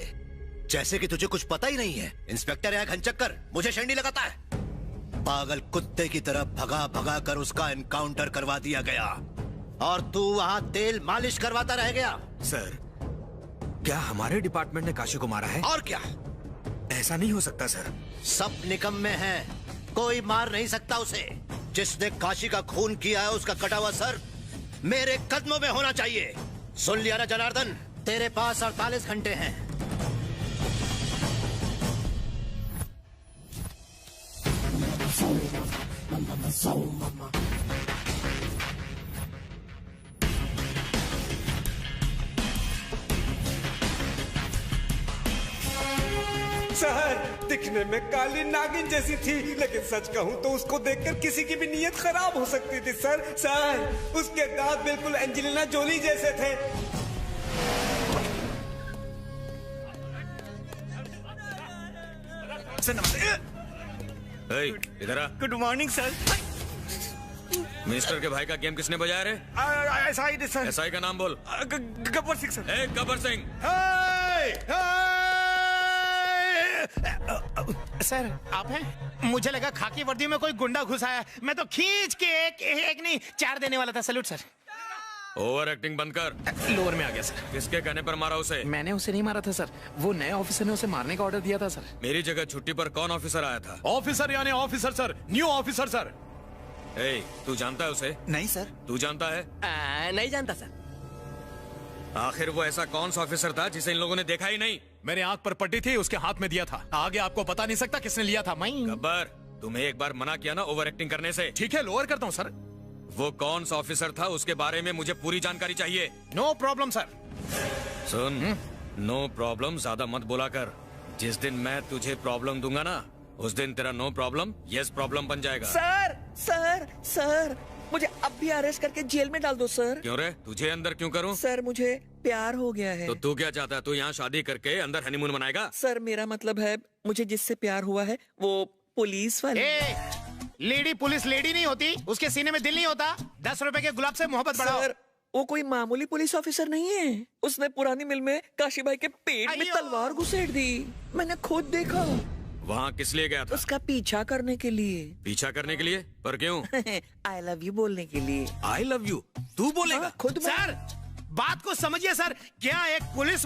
L: जैसे कि तुझे कुछ पता ही नहीं है। इंस्पेक्टर या घनचक्कर मुझे शंडी लगाता है। पागल कुत्ते की तरह भगा भगा कर उसका एनकाउंटर करवा दिया गया, और तू वहां तेल मालिश करवाता रह गया।
F: सर, क्या हमारे डिपार्टमेंट ने काशी को मारा है?
L: और क्या?
F: ऐसा नहीं हो सकता सर।
L: सब निकम्मे हैं, कोई मार नहीं सकता उसे। जिसने काशी का खून किया है उसका कटा हुआ सर मेरे कदमों में होना चाहिए। सुन लिया ना जनार्दन, तेरे पास 48 घंटे हैं।
G: सर, दिखने में काली नागिन जैसी थी, लेकिन सच कहूं तो उसको देखकर किसी की भी नीयत खराब हो सकती थी। सर, उसके दांत बिल्कुल एंजेलिना जोली जैसे थे।
N: सर नमस्ते। इधर आ।
R: Good morning sir.
N: मिनिस्टर के भाई का गेम किसने बजाया रे?
R: SI sir.
N: एसआई का नाम बोल।
R: गब्बर सिंह सर।
N: गब्बर सिंह।
Y: सर, आप हैं? मुझे लगा खाकी वर्दी में कोई गुंडा घुसा है। मैं तो खींच के एक नहीं 4 देने वाला था। Salute sir.
N: ओवर एक्टिंग बंद कर।
Y: लोअर में आ गया सर।
N: किसके कहने पर मारा उसे?
H: मैंने उसे नहीं मारा था सर, वो नए ऑफिसर ने उसे मारने का ऑर्डर दिया था सर।
N: मेरी जगह छुट्टी पर कौन ऑफिसर आया था?
Y: ऑफिसर यानी officer sir, new officer sir.
N: तू जानता है उसे? नहीं सर। तू जानता है?
F: नहीं जानता सर।
N: आखिर वो ऐसा कौन सा ऑफिसर था जिसे इन लोगों ने देखा ही नहीं?
Y: मेरे आंख पर पट्टी थी, उसके हाथ में दिया था। आगे आपको पता नहीं सकता किसने लिया था। मैं।
N: गब्बर, तुम्हें एक बार मना किया ना ओवर एक्टिंग करने से।
Y: ठीक है, लोअर करता हूँ सर।
N: वो कौन सा ऑफिसर था उसके बारे में मुझे पूरी जानकारी चाहिए।
Y: No problem sir.
N: सुन, नो प्रॉब्लम ज्यादा मत बोला कर। जिस दिन मैं तुझे प्रॉब्लम दूंगा ना, उस दिन तेरा नो प्रॉब्लम यस प्रॉब्लम बन जाएगा।
K: सर सर सर, मुझे अब भी अरेस्ट करके जेल में डाल दो सर।
N: क्यों रे? तुझे अंदर क्यों करूं?
K: सर, मुझे प्यार हो गया है।
N: तो तू क्या चाहता है? तू यहाँ शादी करके अंदर हनीमून मनाएगा?
K: सर, मेरा मतलब है मुझे जिससे प्यार हुआ है वो पुलिस वाले।
Y: लेडी पुलिस लेडी नहीं होती, उसके सीने में दिल नहीं होता। 10 रुपए के गुलाब से मोहब्बत बढ़ाओ।
K: सर, वो कोई मामूली पुलिस ऑफिसर नहीं है। उसने पुरानी मिल में काशी भाई के पेट में तलवार घुसेड़ दी। मैंने खुद देखा।
N: वहाँ किस लिए गया था?
K: उसका पीछा करने के लिए।
N: पीछा करने के लिए? पर क्यों?
K: आई लव यू बोलने के लिए।
N: आई लव यू तू बोलेगा?
K: खुद
Y: सर, बात को समझिए सर। क्या एक पुलिस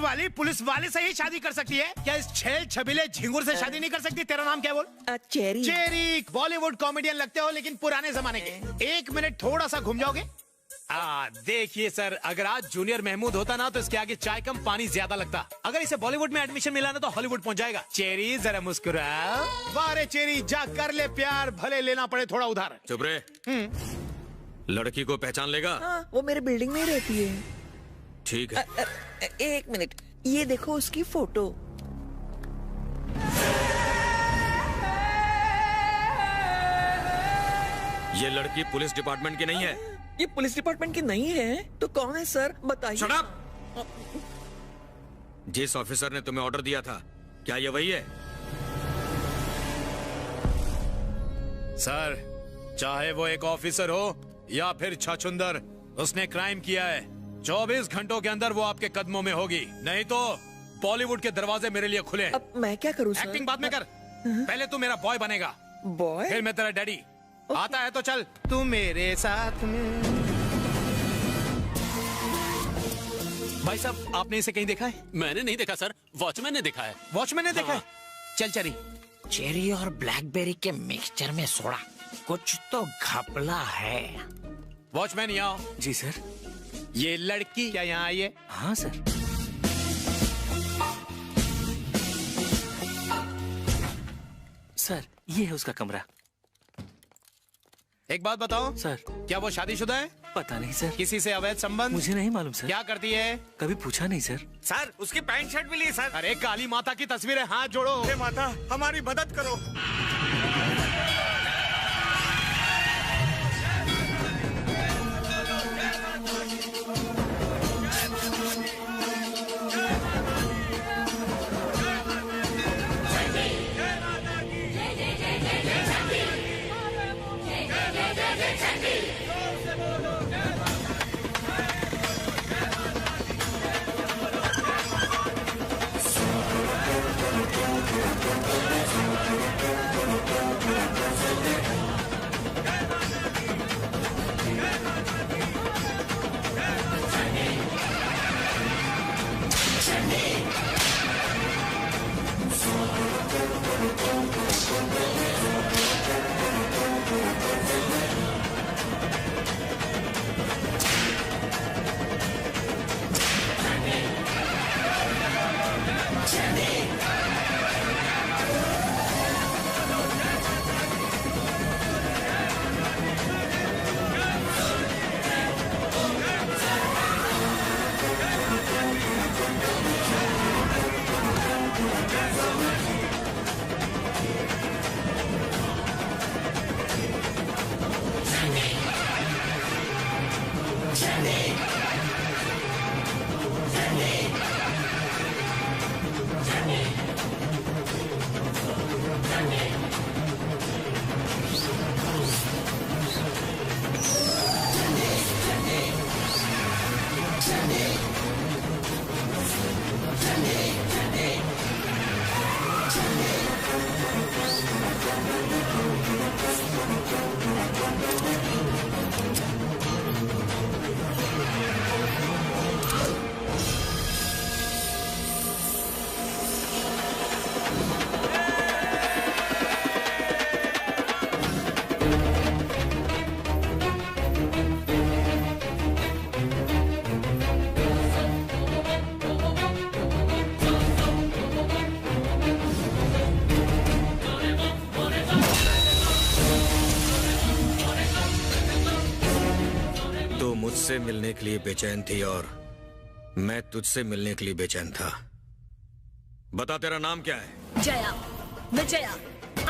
Y: वाले से ही शादी कर सकती है? क्या इस छेल छबीले झिंगुर से शादी नहीं कर सकती? तेरा नाम क्या बोल?
K: चेरी।
Y: चेरी, बॉलीवुड कॉमेडियन लगते हो लेकिन पुराने जमाने के। एक मिनट थोड़ा सा घूम जाओगे? देखिए सर, अगर आज जूनियर महमूद होता ना तो इसके आगे चाय कम पानी ज्यादा लगता। अगर इसे बॉलीवुड में एडमिशन मिला ना तो हॉलीवुड पहुंच जाएगा। चेरी जरा मुस्कुराओ। वाह चेरी, जा कर ले प्यार, भले लेना पड़े थोड़ा उधार।
O: चुप रे। लड़की को पहचान लेगा?
K: हाँ, वो मेरे बिल्डिंग में ही रहती है।
O: ठीक है।
K: एक मिनट, ये देखो उसकी फोटो।
O: ये लड़की पुलिस डिपार्टमेंट की नहीं है।
K: ये पुलिस डिपार्टमेंट की नहीं है तो कौन है सर, बताइए।
O: Shut up! जिस ऑफिसर ने तुम्हें ऑर्डर दिया था, क्या ये वही है?
Y: सर, चाहे वो एक ऑफिसर हो या फिर छछुंदर, उसने क्राइम किया है। 24 घंटों के अंदर वो आपके कदमों में होगी, नहीं तो बॉलीवुड के दरवाजे मेरे लिए खुले।
K: अब मैं क्या करूं सर?
Y: एक्टिंग बाद में कर। पहले तू मेरा बॉय बनेगा।
K: बॉय?
Y: फिर मैं तेरा डैडी। आता है तो चल तू मेरे साथ में। भाई साहब, आपने इसे कहीं देखा है?
V: मैंने नहीं देखा सर, वॉचमैन ने देखा है।
Y: वॉचमैन ने देखा है? चल चली।
M: चेरी और ब्लैकबेरी के मिक्सचर में सोडा, कुछ तो घपला है।
Y: वॉचमैन यहाँ।
F: जी सर।
Y: ये लड़की क्या यहाँ आई है?
F: हाँ सर। सर, ये है उसका कमरा।
Y: एक बात बताओ
F: सर,
Y: क्या वो शादीशुदा है?
F: पता नहीं सर।
Y: किसी से अवैध संबंध?
F: मुझे नहीं मालूम सर।
Y: क्या करती है?
F: कभी पूछा नहीं सर।
R: सर, उसकी पैंट शर्ट भी ली सर।
Y: अरे काली माता की तस्वीर है, हाथ जोड़ो।
R: हे माता, हमारी मदद करो।
O: मुझसे मिलने के लिए बेचैन थी और मैं तुझसे मिलने के लिए बेचैन था। बता, तेरा नाम क्या है?
A: जया, विजया,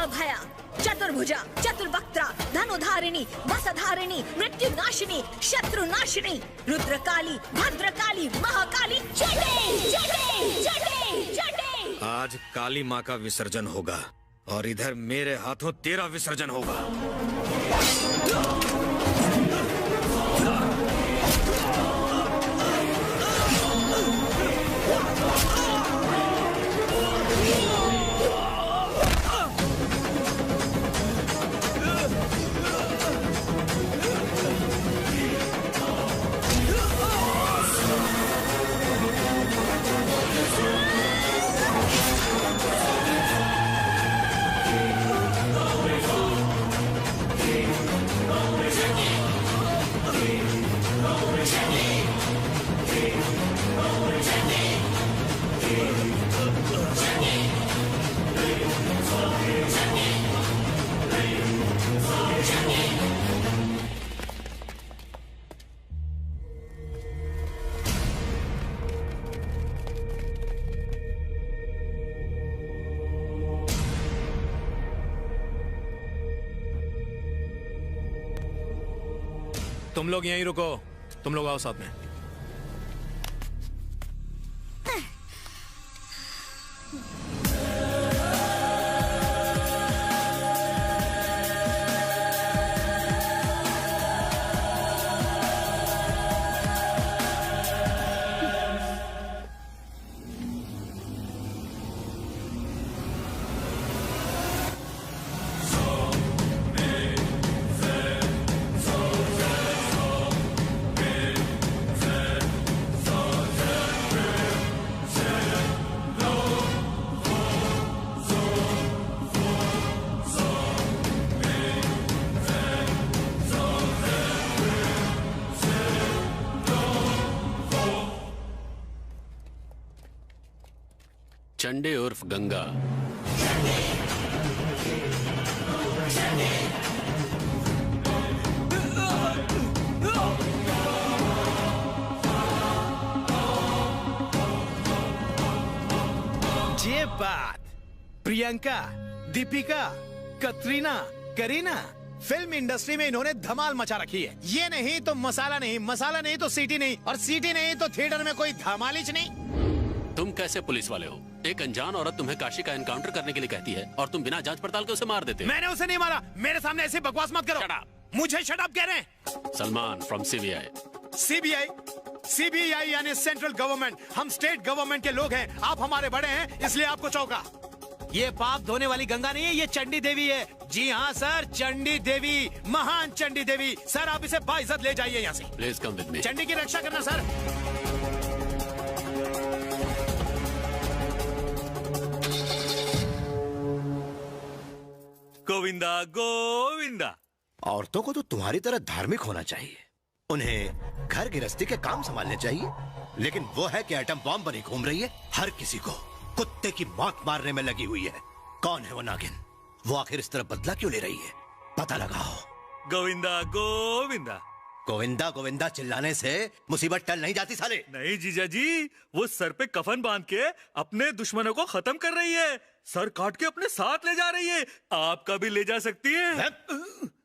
A: अभया, चतुर्भुजा, चतुर्वक्त्रा, धनुधारिणी, वसधारिणी, मृत्युनाशिनी, शत्रुनाशिनी, रुद्रकाली, भद्रकाली, महाकाली, जटे, जटे, जटे, जटे।
O: आज काली माँ का विसर्जन होगा और इधर मेरे हाथों तेरा विसर्जन होगा।
Y: तुम लोग यहीं रुको, तुम लोग आओ साथ में।
V: चंडे उर्फ गंगा।
Y: ये बात प्रियंका, दीपिका, कतरीना, करीना, फिल्म इंडस्ट्री में इन्होंने धमाल मचा रखी है। ये नहीं तो मसाला नहीं, मसाला नहीं तो सीटी नहीं, और सीटी नहीं तो थिएटर में कोई धमालिच नहीं।
V: तुम कैसे पुलिस वाले हो? एक अनजान औरत तुम्हें काशी का एनकाउंटर करने के लिए कहती है और तुम बिना जांच पड़ताल के उसे मार देते हो।
Y: मैंने उसे नहीं मारा। मेरे सामने ऐसी बकवास मत करो। मुझे शट अप कह रहे हैं।
V: Salman from CBI.
Y: CBI? CBI यानी सेंट्रल गवर्नमेंट। हम स्टेट गवर्नमेंट के लोग हैं। आप हमारे बड़े हैं, इसलिए आपको चौंका। ये पाप धोने वाली गंगा नहीं है, ये चंडी देवी है। जी हाँ सर, चंडी देवी, महान चंडी देवी। सर आप इसे बाइज्जत ले जाइए यहाँ से।
V: Please come with me.
Y: Chandi की रक्षा करना सर।
L: गोविंदा गोविंदा। औरतों को तो तुम्हारी तरह धार्मिक होना चाहिए, उन्हें घर गृहस्थी के काम संभालने चाहिए, लेकिन वो है कि एटम बॉम्ब बनी घूम रही है, हर किसी को कुत्ते की मौत मारने में लगी हुई है। कौन है वो नागिन? वो आखिर इस तरह बदला क्यों ले रही है? पता लगाओ।
Q: गोविंदा गोविंदा।
L: गोविंदा गोविंदा चिल्लाने से मुसीबत टल नहीं जाती साले।
Q: नहीं जीजा जी, वो सर पे कफन बांध के अपने दुश्मनों को खत्म कर रही है, सर काट के अपने साथ ले जा रही है। आपका भी ले जा सकती है।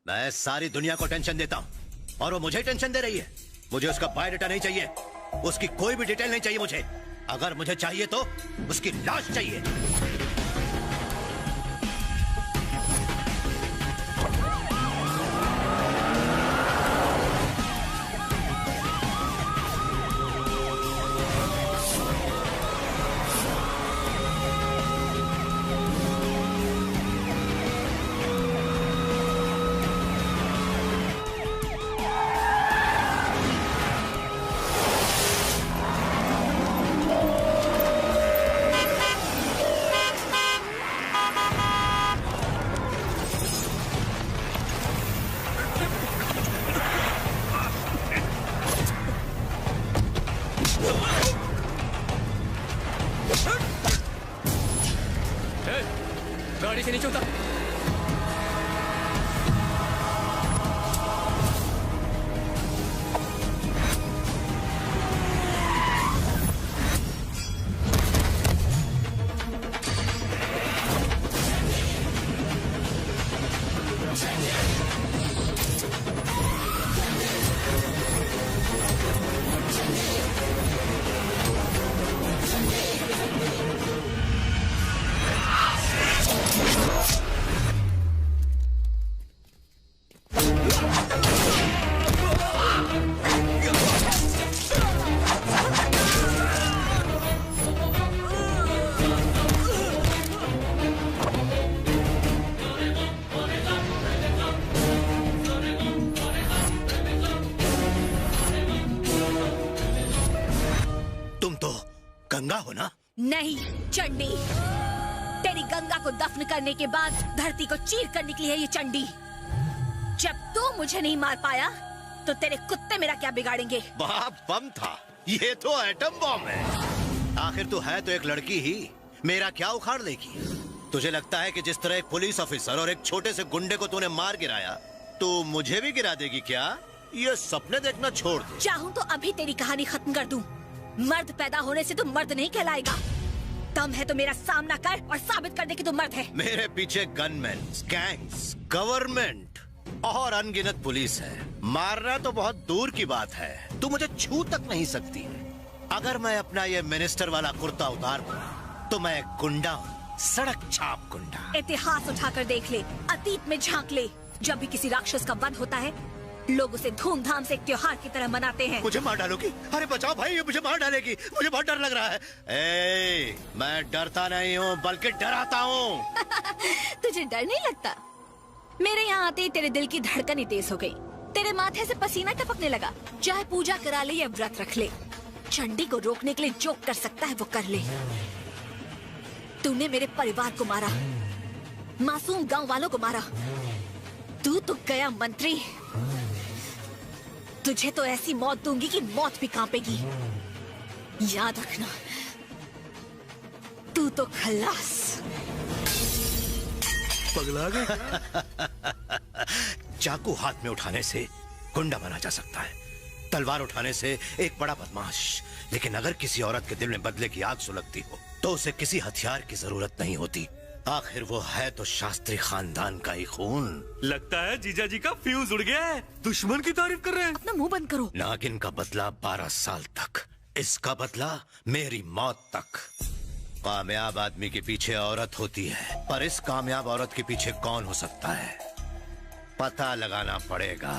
L: मैं सारी दुनिया को टेंशन देता हूँ और वो मुझे टेंशन दे रही है। मुझे उसका बायोडाटा नहीं चाहिए, उसकी कोई भी डिटेल नहीं चाहिए मुझे। अगर मुझे चाहिए तो उसकी लाश चाहिए।
F: गाड़ी से नीचे उतर। गंगा हो ना?
A: नहीं चंडी, तेरी गंगा को दफन करने के बाद धरती को चीर कर निकली है ये चंडी। जब तू मुझे नहीं मार पाया तो तेरे कुत्ते मेरा क्या बिगाड़ेंगे?
L: बाप बम था, ये तो एटम बम है। आखिर तू है तो एक लड़की ही, मेरा क्या उखाड़ लेगी? तुझे लगता है कि जिस तरह एक पुलिस ऑफिसर और एक छोटे से गुंडे को तूने मार गिराया, तो मुझे भी गिरा देगी क्या? ये सपने देखना छोड़ दे।
A: चाहूं तो अभी तेरी कहानी खत्म कर दूं। मर्द पैदा होने से तू मर्द नहीं कहलाएगा। दम है तो मेरा सामना कर और साबित कर दे कि तू मर्द है।
L: मेरे पीछे गनमैन, गैंग्स, गवर्नमेंट, और अनगिनत पुलिस है। मारना तो बहुत दूर की बात है, तू मुझे छू तक नहीं सकती। अगर मैं अपना ये मिनिस्टर वाला कुर्ता उतार दूं, तो मैं एक गुंडा हूँ, सड़क छाप गुंडा।
A: इतिहास उठाकर देख ले, अतीत में झांक ले। जब भी किसी राक्षस का वध होता है, लोग उसे धूमधाम से एक त्योहार की तरह मनाते हैं।
L: मुझे मार डालोगी? अरे बचाओ भाई, ये मुझे मार डालेगी, मुझे बहुत डर लग रहा है। मैं डरता नहीं हूँ, बल्कि डराता हूँ।
A: तुझे डर नहीं लगता? मेरे यहाँ आते ही तेरे दिल की धड़कन ही तेज हो गई, तेरे माथे से पसीना टपकने लगा। चाहे पूजा करा ले या व्रत रख ले, चंडी को रोकने के लिए जो कर सकता है वो कर ले। तूने मेरे परिवार को मारा, मासूम गांव वालों को मारा। तू तो गया मंत्री, तुझे तो ऐसी मौत दूंगी कि मौत भी कांपेगी। याद रखना, तू तो खल्लास।
L: पगला गया? चाकू हाथ में उठाने से गुंडा बना जा सकता है, तलवार उठाने से एक बड़ा बदमाश। लेकिन अगर किसी औरत के दिल में बदले की आग सुलगती हो, तो उसे किसी हथियार की जरूरत नहीं होती। आखिर वो है तो शास्त्री खानदान का ही खून।
E: लगता है जीजा जी का फ्यूज उड़ गया है, दुश्मन की तारीफ कर रहे हैं।
A: अपना मुंह बंद करो।
L: नागिन का बदला 12 साल तक, इसका बदला मेरी मौत तक। कामयाब आदमी के पीछे औरत होती है, पर इस कामयाब औरत के पीछे कौन हो सकता है, पता लगाना पड़ेगा।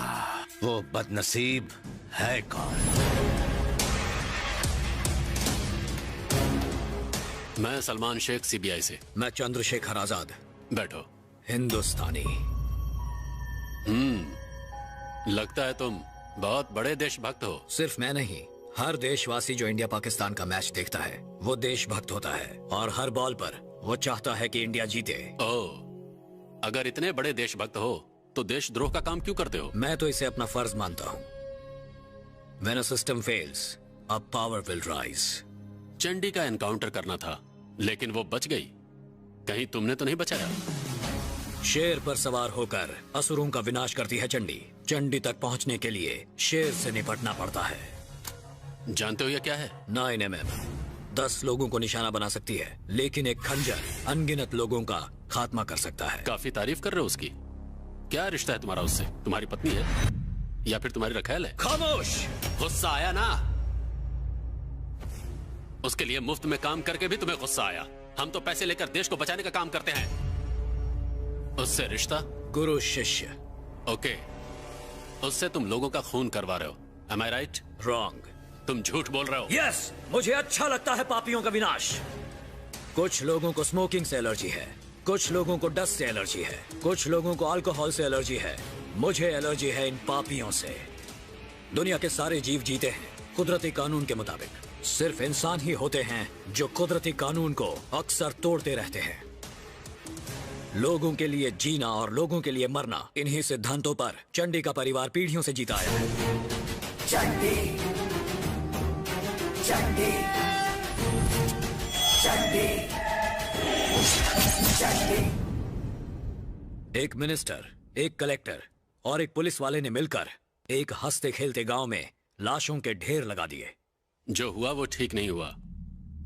L: वो बदनसीब है कौन?
V: मैं सलमान शेख, सीबीआई से।
C: मैं चंद्रशेखर आजाद।
V: बैठो।
C: हिंदुस्तानी।
V: लगता है तुम बहुत बड़े देशभक्त हो।
C: सिर्फ मैं नहीं, हर देशवासी जो इंडिया पाकिस्तान का मैच देखता है वो देशभक्त होता है, और हर बॉल पर वो चाहता है कि इंडिया जीते।
V: ओह, अगर इतने बड़े देशभक्त हो तो देशद्रोह का काम क्यों करते हो?
C: मैं तो इसे अपना फर्ज मानता हूँ। When a system fails, a power will rise.
V: Chandi का एनकाउंटर करना था, लेकिन वो बच गई। कहीं तुमने तो नहीं बचाया?
C: शेर पर सवार होकर असुरों का विनाश करती है चंडी। चंडी तक पहुंचने के लिए शेर से निपटना पड़ता है।
V: जानते हो ये क्या है?
C: 9mm 10 लोगों को निशाना बना सकती है, लेकिन एक खंजर अनगिनत लोगों का खात्मा कर सकता है।
V: काफी तारीफ कर रहे हो उसकी। क्या रिश्ता है तुम्हारा उससे? तुम्हारी पत्नी है या फिर तुम्हारी रखैल है?
C: खामोश।
V: गुस्सा आया ना? उसके लिए मुफ्त में काम करके भी तुम्हें गुस्सा आया। हम तो पैसे लेकर देश को बचाने का काम करते हैं। उससे रिश्ता?
C: गुरु शिष्य।
V: ओके, उससे तुम लोगों का खून करवा रहे हो। Am I right?
C: Wrong.
V: तुम झूठ बोल रहे हो।
C: Yes, मुझे अच्छा लगता है पापियों का विनाश। कुछ लोगों को स्मोकिंग से एलर्जी है, कुछ लोगों को डस्ट से एलर्जी है, कुछ लोगों को अल्कोहल से एलर्जी है। मुझे एलर्जी है इन पापियों से। दुनिया के सारे जीव जीते हैं कुदरती कानून के मुताबिक। सिर्फ इंसान ही होते हैं जो कुदरती कानून को अक्सर तोड़ते रहते हैं। लोगों के लिए जीना और लोगों के लिए मरना, इन्हीं सिद्धांतों पर चंडी का परिवार पीढ़ियों से जीता आया है।
R: चंडी, चंडी, चंडी, चंडी।
C: एक मिनिस्टर, एक कलेक्टर और एक पुलिस वाले ने मिलकर एक हंसते खेलते गांव में लाशों के ढेर लगा दिए।
V: जो हुआ वो ठीक नहीं हुआ।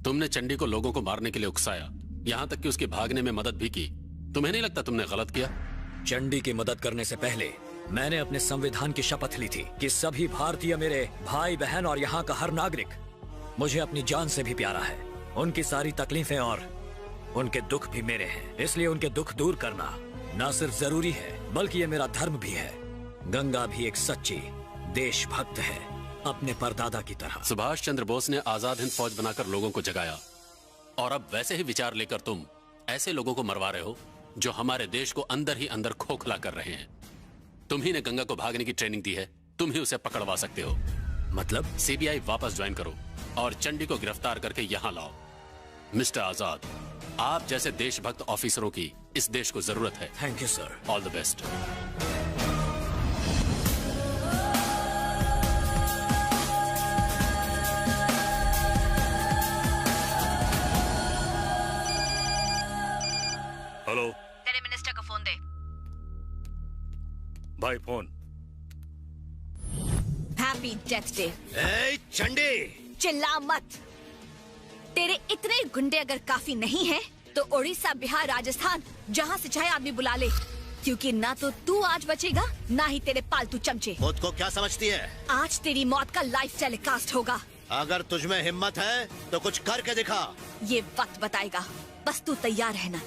V: तुमने चंडी को लोगों को मारने के लिए उकसाया, यहाँ तक कि उसके भागने में मदद भी की। तुम्हें नहीं लगता तुमने गलत किया?
C: चंडी की मदद करने से पहले मैंने अपने संविधान की शपथ ली थी कि सभी भारतीय मेरे भाई बहन और यहाँ का हर नागरिक मुझे अपनी जान से भी प्यारा है। उनकी सारी तकलीफें और उनके दुख भी मेरे हैं, इसलिए उनके दुख दूर करना न सिर्फ जरूरी है बल्कि ये मेरा धर्म भी है। गंगा भी एक सच्ची देशभक्त है, अपने परदादा की तरह।
V: सुभाष चंद्र बोस ने आजाद हिंद फौज बनाकर लोगों को जगाया, और अब वैसे ही विचार लेकर तुम ऐसे लोगों को मरवा रहे हो जो हमारे देश को अंदर ही अंदर खोखला कर रहे हैं। तुम ही ने गंगा को भागने की ट्रेनिंग दी है, तुम ही उसे पकड़वा सकते हो।
C: मतलब?
V: सीबीआई वापस ज्वाइन करो और चंडी को गिरफ्तार करके यहाँ लाओ। मिस्टर आजाद, आप जैसे देशभक्त ऑफिसरों की इस देश को जरूरत है।
C: Thank you sir.
V: All the best.
D: Hello,
A: तेरे मिनिस्टर का फोन दे।
D: भाई फोन।
A: Happy death day.
L: ए चंडी,
A: चिल्ला मत। तेरे इतने गुंडे अगर काफी नहीं हैं, तो उड़ीसा, बिहार, राजस्थान, जहाँ से चाहे आदमी बुला ले। क्योंकि ना तो तू आज बचेगा ना ही तेरे पालतू चमचे।
L: खुद को क्या समझती है?
A: आज तेरी मौत का लाइव टेलीकास्ट होगा।
L: अगर तुझमें हिम्मत है तो कुछ करके दिखा।
A: ये वक्त बताएगा, बस तू तैयार रहना।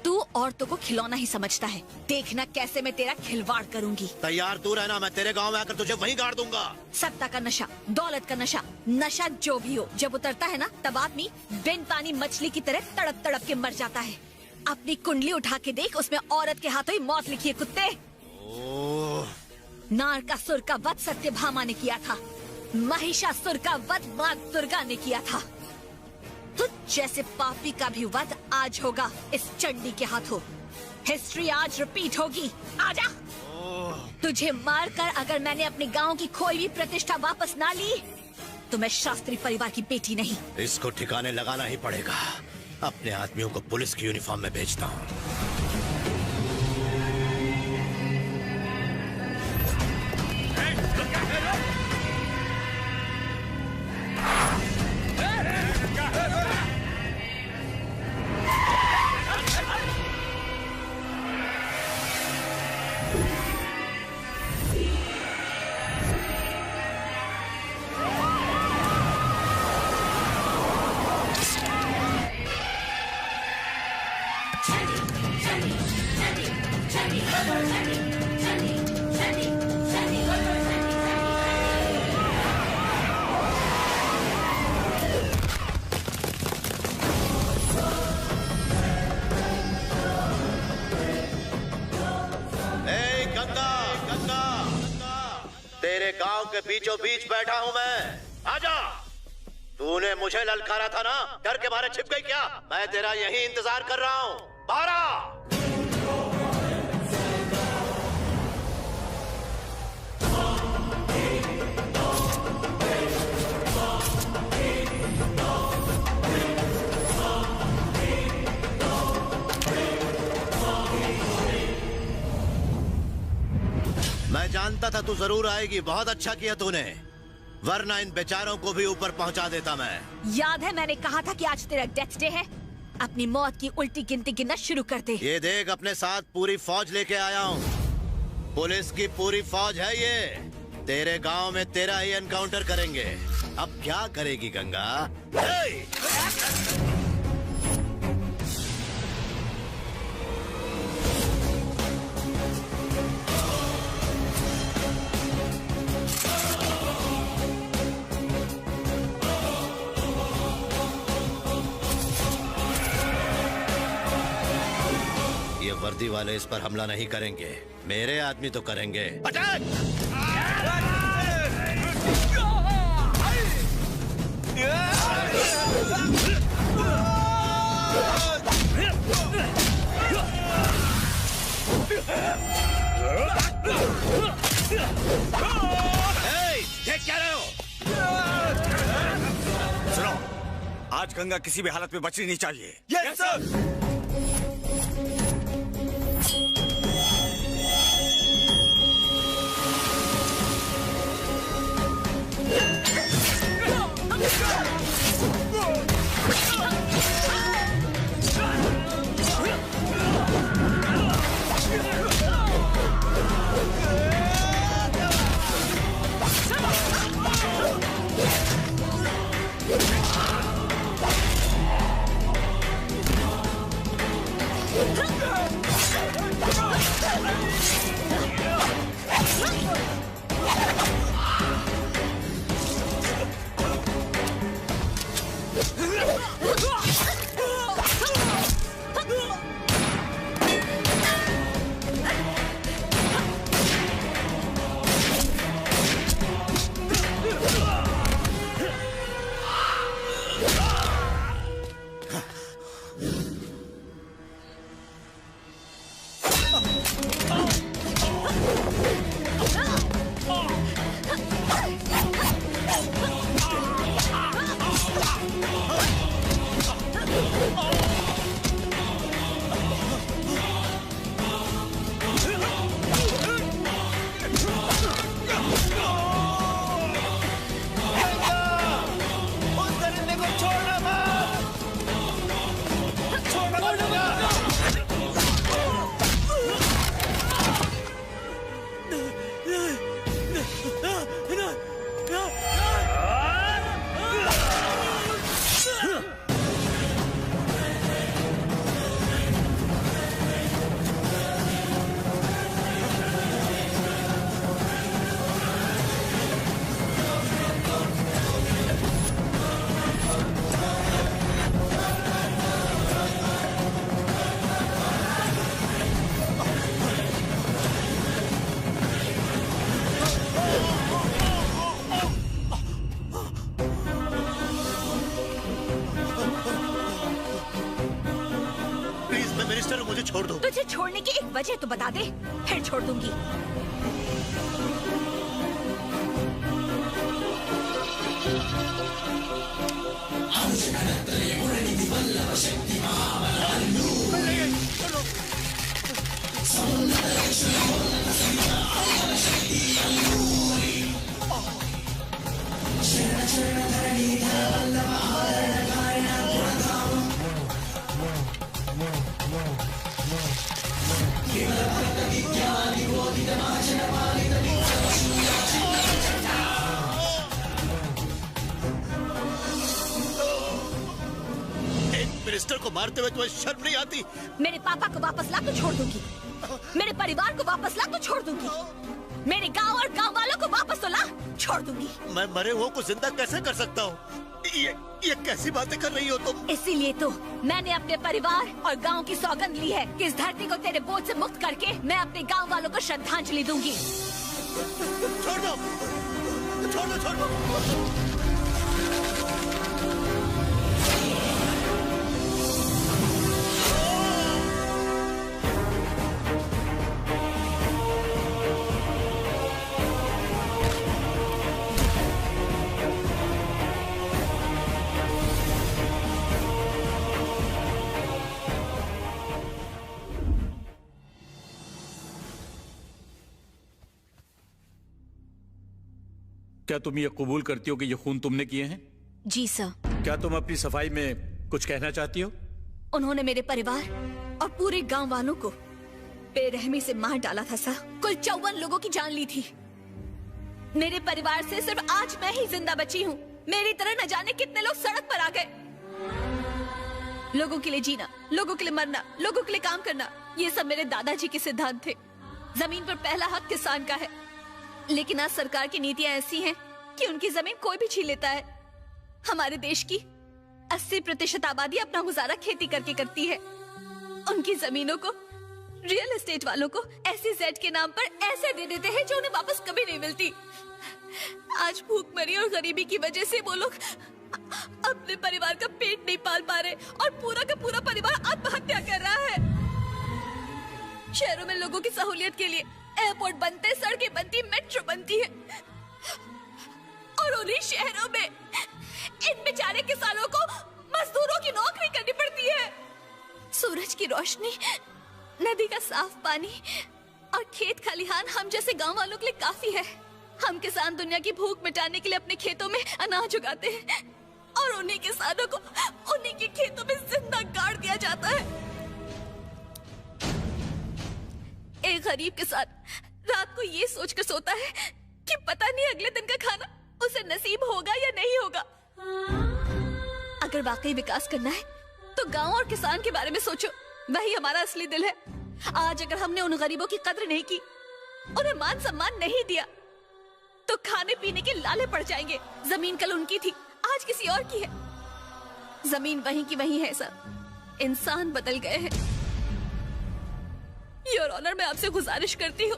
A: तू औरतों को खिलौना ही समझता है, देखना कैसे मैं तेरा खिलवाड़ करूंगी।
L: तैयार तू रहना, मैं तेरे गांव में आकर तुझे वहीं गाड़ दूंगा।
A: सत्ता का नशा, दौलत का नशा, नशा जो भी हो, जब उतरता है ना तब आदमी बिन पानी मछली की तरह तड़प तड़प के मर जाता है। अपनी कुंडली उठा के देख, उसमें औरत के हाथों ही मौत लिखी है कुत्ते। नारकासुर का वध सत्यभामा ने किया था, महिषासुर का वध मां दुर्गा ने किया था। तुझ जैसे पापी का भी वध आज होगा इस चंडी के हाथों। हिस्ट्री आज रिपीट होगी। आजा। तुझे मारकर अगर मैंने अपने गांव की खोई हुई प्रतिष्ठा वापस ना ली तो मैं शास्त्री परिवार की बेटी नहीं।
L: इसको ठिकाने लगाना ही पड़ेगा। अपने आदमियों को पुलिस की यूनिफॉर्म में भेजता हूँ। बीचों बीच बैठा हूँ मैं, आजा। तूने मुझे ललकारा था ना, डर के मारे छिप गई क्या? मैं तेरा यही इंतजार कर रहा हूँ, बाहर आ। मैं जानता था तू जरूर आएगी, बहुत अच्छा किया तूने, वरना इन बेचारों को भी ऊपर पहुंचा देता मैं।
A: याद है मैंने कहा था कि आज तेरा डेथ डे है? अपनी मौत की उल्टी गिनती गिनना शुरू कर दे।
L: ये देख, अपने साथ पूरी फौज लेके आया हूँ, पुलिस की पूरी फौज है ये। तेरे गांव में तेरा ही एनकाउंटर करेंगे। अब क्या करेगी गंगा? वर्दी वाले इस पर हमला नहीं करेंगे, मेरे आदमी तो करेंगे। अटैक! देख क्या रहे हो?
R: सुनो, आज गंगा किसी भी हालत में बचनी नहीं चाहिए।
L: Yes sir. मैं मिनिस्टर हूँ, मुझे छोड़ दो।
A: तुझे छोड़ने की एक वजह तो बता दे, फिर छोड़ दूंगी।
L: मिनिस्टर को मारते हुए तुम्हें शर्म नहीं आती?
A: मेरे पापा को वापस ला तो छोड़ दूंगी, मेरे परिवार को वापस ला तो छोड़ दूंगी, मेरे गांव और गांव वालों को वापस तो ला, छोड़ दूंगी।
L: मैं मरे हुए को जिंदा कैसे कर सकता हूँ? ये कैसी बातें कर रही हो तुम?
A: इसीलिए तो मैंने अपने परिवार और गांव की सौगंध ली है कि इस धरती को तेरे बोझ से मुक्त करके मैं अपने गांव वालों को श्रद्धांजलि दूंगी।
L: छोड़ दो, छोड़ दो, छोड़ दो।
Y: क्या तुम ये कबूल करती हो कि ये खून तुमने किए हैं?
A: जी सर।
Y: क्या तुम अपनी सफाई में कुछ कहना चाहती हो?
A: उन्होंने मेरे परिवार और पूरे गांव वालों को बेरहमी से मार डाला था सर। कुल 54 लोगों की जान ली थी। मेरे परिवार से सिर्फ आज मैं ही जिंदा बची हूँ। मेरी तरह न जाने कितने लोग सड़क पर आ गए। लोगों के लिए जीना, लोगों के लिए मरना, लोगों के लिए काम करना, ये सब मेरे दादाजी के सिद्धांत थे। जमीन पर पहला हक किसान का है, लेकिन आज सरकार की नीतियां ऐसी हैं कि उनकी जमीन कोई भी छीन लेता है। हमारे देश की 80% आबादी अपना गुजारा खेती करके करती है। उनकी जमीनों को रियल एस्टेट वालों को SEZ के नाम पर ऐसे दे देते हैं जो उन्हें वापस कभी नहीं मिलती। आज भूखमरी और गरीबी की वजह से वो लोग अपने परिवार का पेट नहीं पाल पा रहे और पूरा का पूरा परिवार आत्महत्या कर रहा है। शहरों में लोगों की सहूलियत के लिए एयरपोर्ट बनते, सड़कें बनती, मेट्रो बनती है, और उन्हीं शहरों में इन बेचारे किसानों को मजदूरों की नौकरी करनी पड़ती है। सूरज की रोशनी, नदी का साफ पानी और खेत खलिहान हम जैसे गांव वालों के लिए काफी है। हम किसान दुनिया की भूख मिटाने के लिए अपने खेतों में अनाज उगाते हैं और उन्हीं किसानों को उन्हीं के खेतों में जिंदा गाड़ दिया जाता है। एक गरीब किसान रात को ये सोचकर सोता है कि पता नहीं अगले दिन का खाना उसे नसीब होगा या नहीं होगा। अगर वाकई विकास करना है तो गांव और किसान के बारे में सोचो, वही हमारा असली दिल है। आज अगर हमने उन गरीबों की कद्र नहीं की, उन्हें मान सम्मान नहीं दिया, तो खाने पीने के लाले पड़ जाएंगे। जमीन कल उनकी थी, आज किसी और की है। जमीन वहीं की वहीं है सर, इंसान बदल गए हैं। योर ऑनर, मैं आपसे गुजारिश करती हूँ,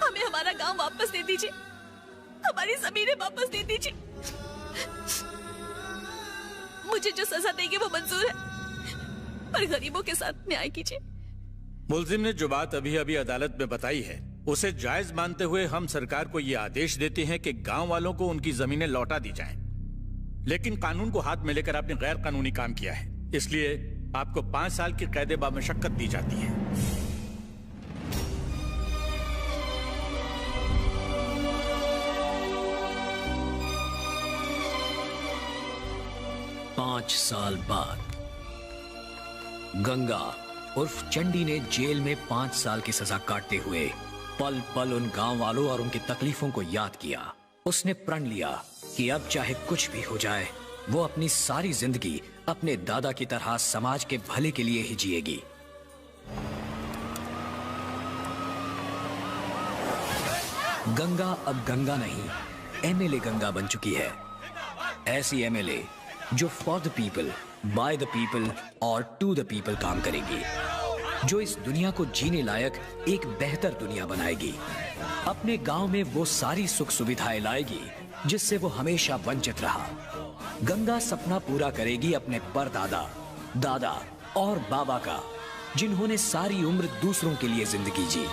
A: हमें हमारा गांव वापस दे दीजिए, हमारी जमीनें वापस दे दीजिए। मुझे जो सजा देंगे वो मंजूर है, पर गरीबों के साथ न्याय कीजिए।
Y: मुलजिम ने जो बात अभी अभी अदालत में बताई है उसे जायज मानते हुए हम सरकार को ये आदेश देते हैं कि गांव वालों को उनकी जमीनें लौटा दी जाएं। लेकिन कानून को हाथ में लेकर आपने गैर कानूनी काम किया है, इसलिए आपको 5 साल की कैद बामशक्कत दी जाती है।
C: पांच साल बाद गंगा उर्फ चंडी ने जेल में 5 साल की सजा काटते हुए पल पल उन गांव वालों और उनकी तकलीफों को याद किया। उसने प्रण लिया कि अब चाहे कुछ भी हो जाए, वो अपनी सारी जिंदगी अपने दादा की तरह समाज के भले के लिए ही जिएगी। गंगा अब गंगा नहीं, MLA गंगा बन चुकी है। ऐसी MLA जो for the people, by the people और टू द पीपल काम करेगी, जो इस दुनिया को जीने लायक एक बेहतर दुनिया बनाएगी। अपने गांव में वो सारी सुख सुविधाएं लाएगी जिससे वो हमेशा वंचित रहा। गंगा सपना पूरा करेगी अपने परदादा, दादा और बाबा का, जिन्होंने सारी उम्र दूसरों के लिए जिंदगी जी।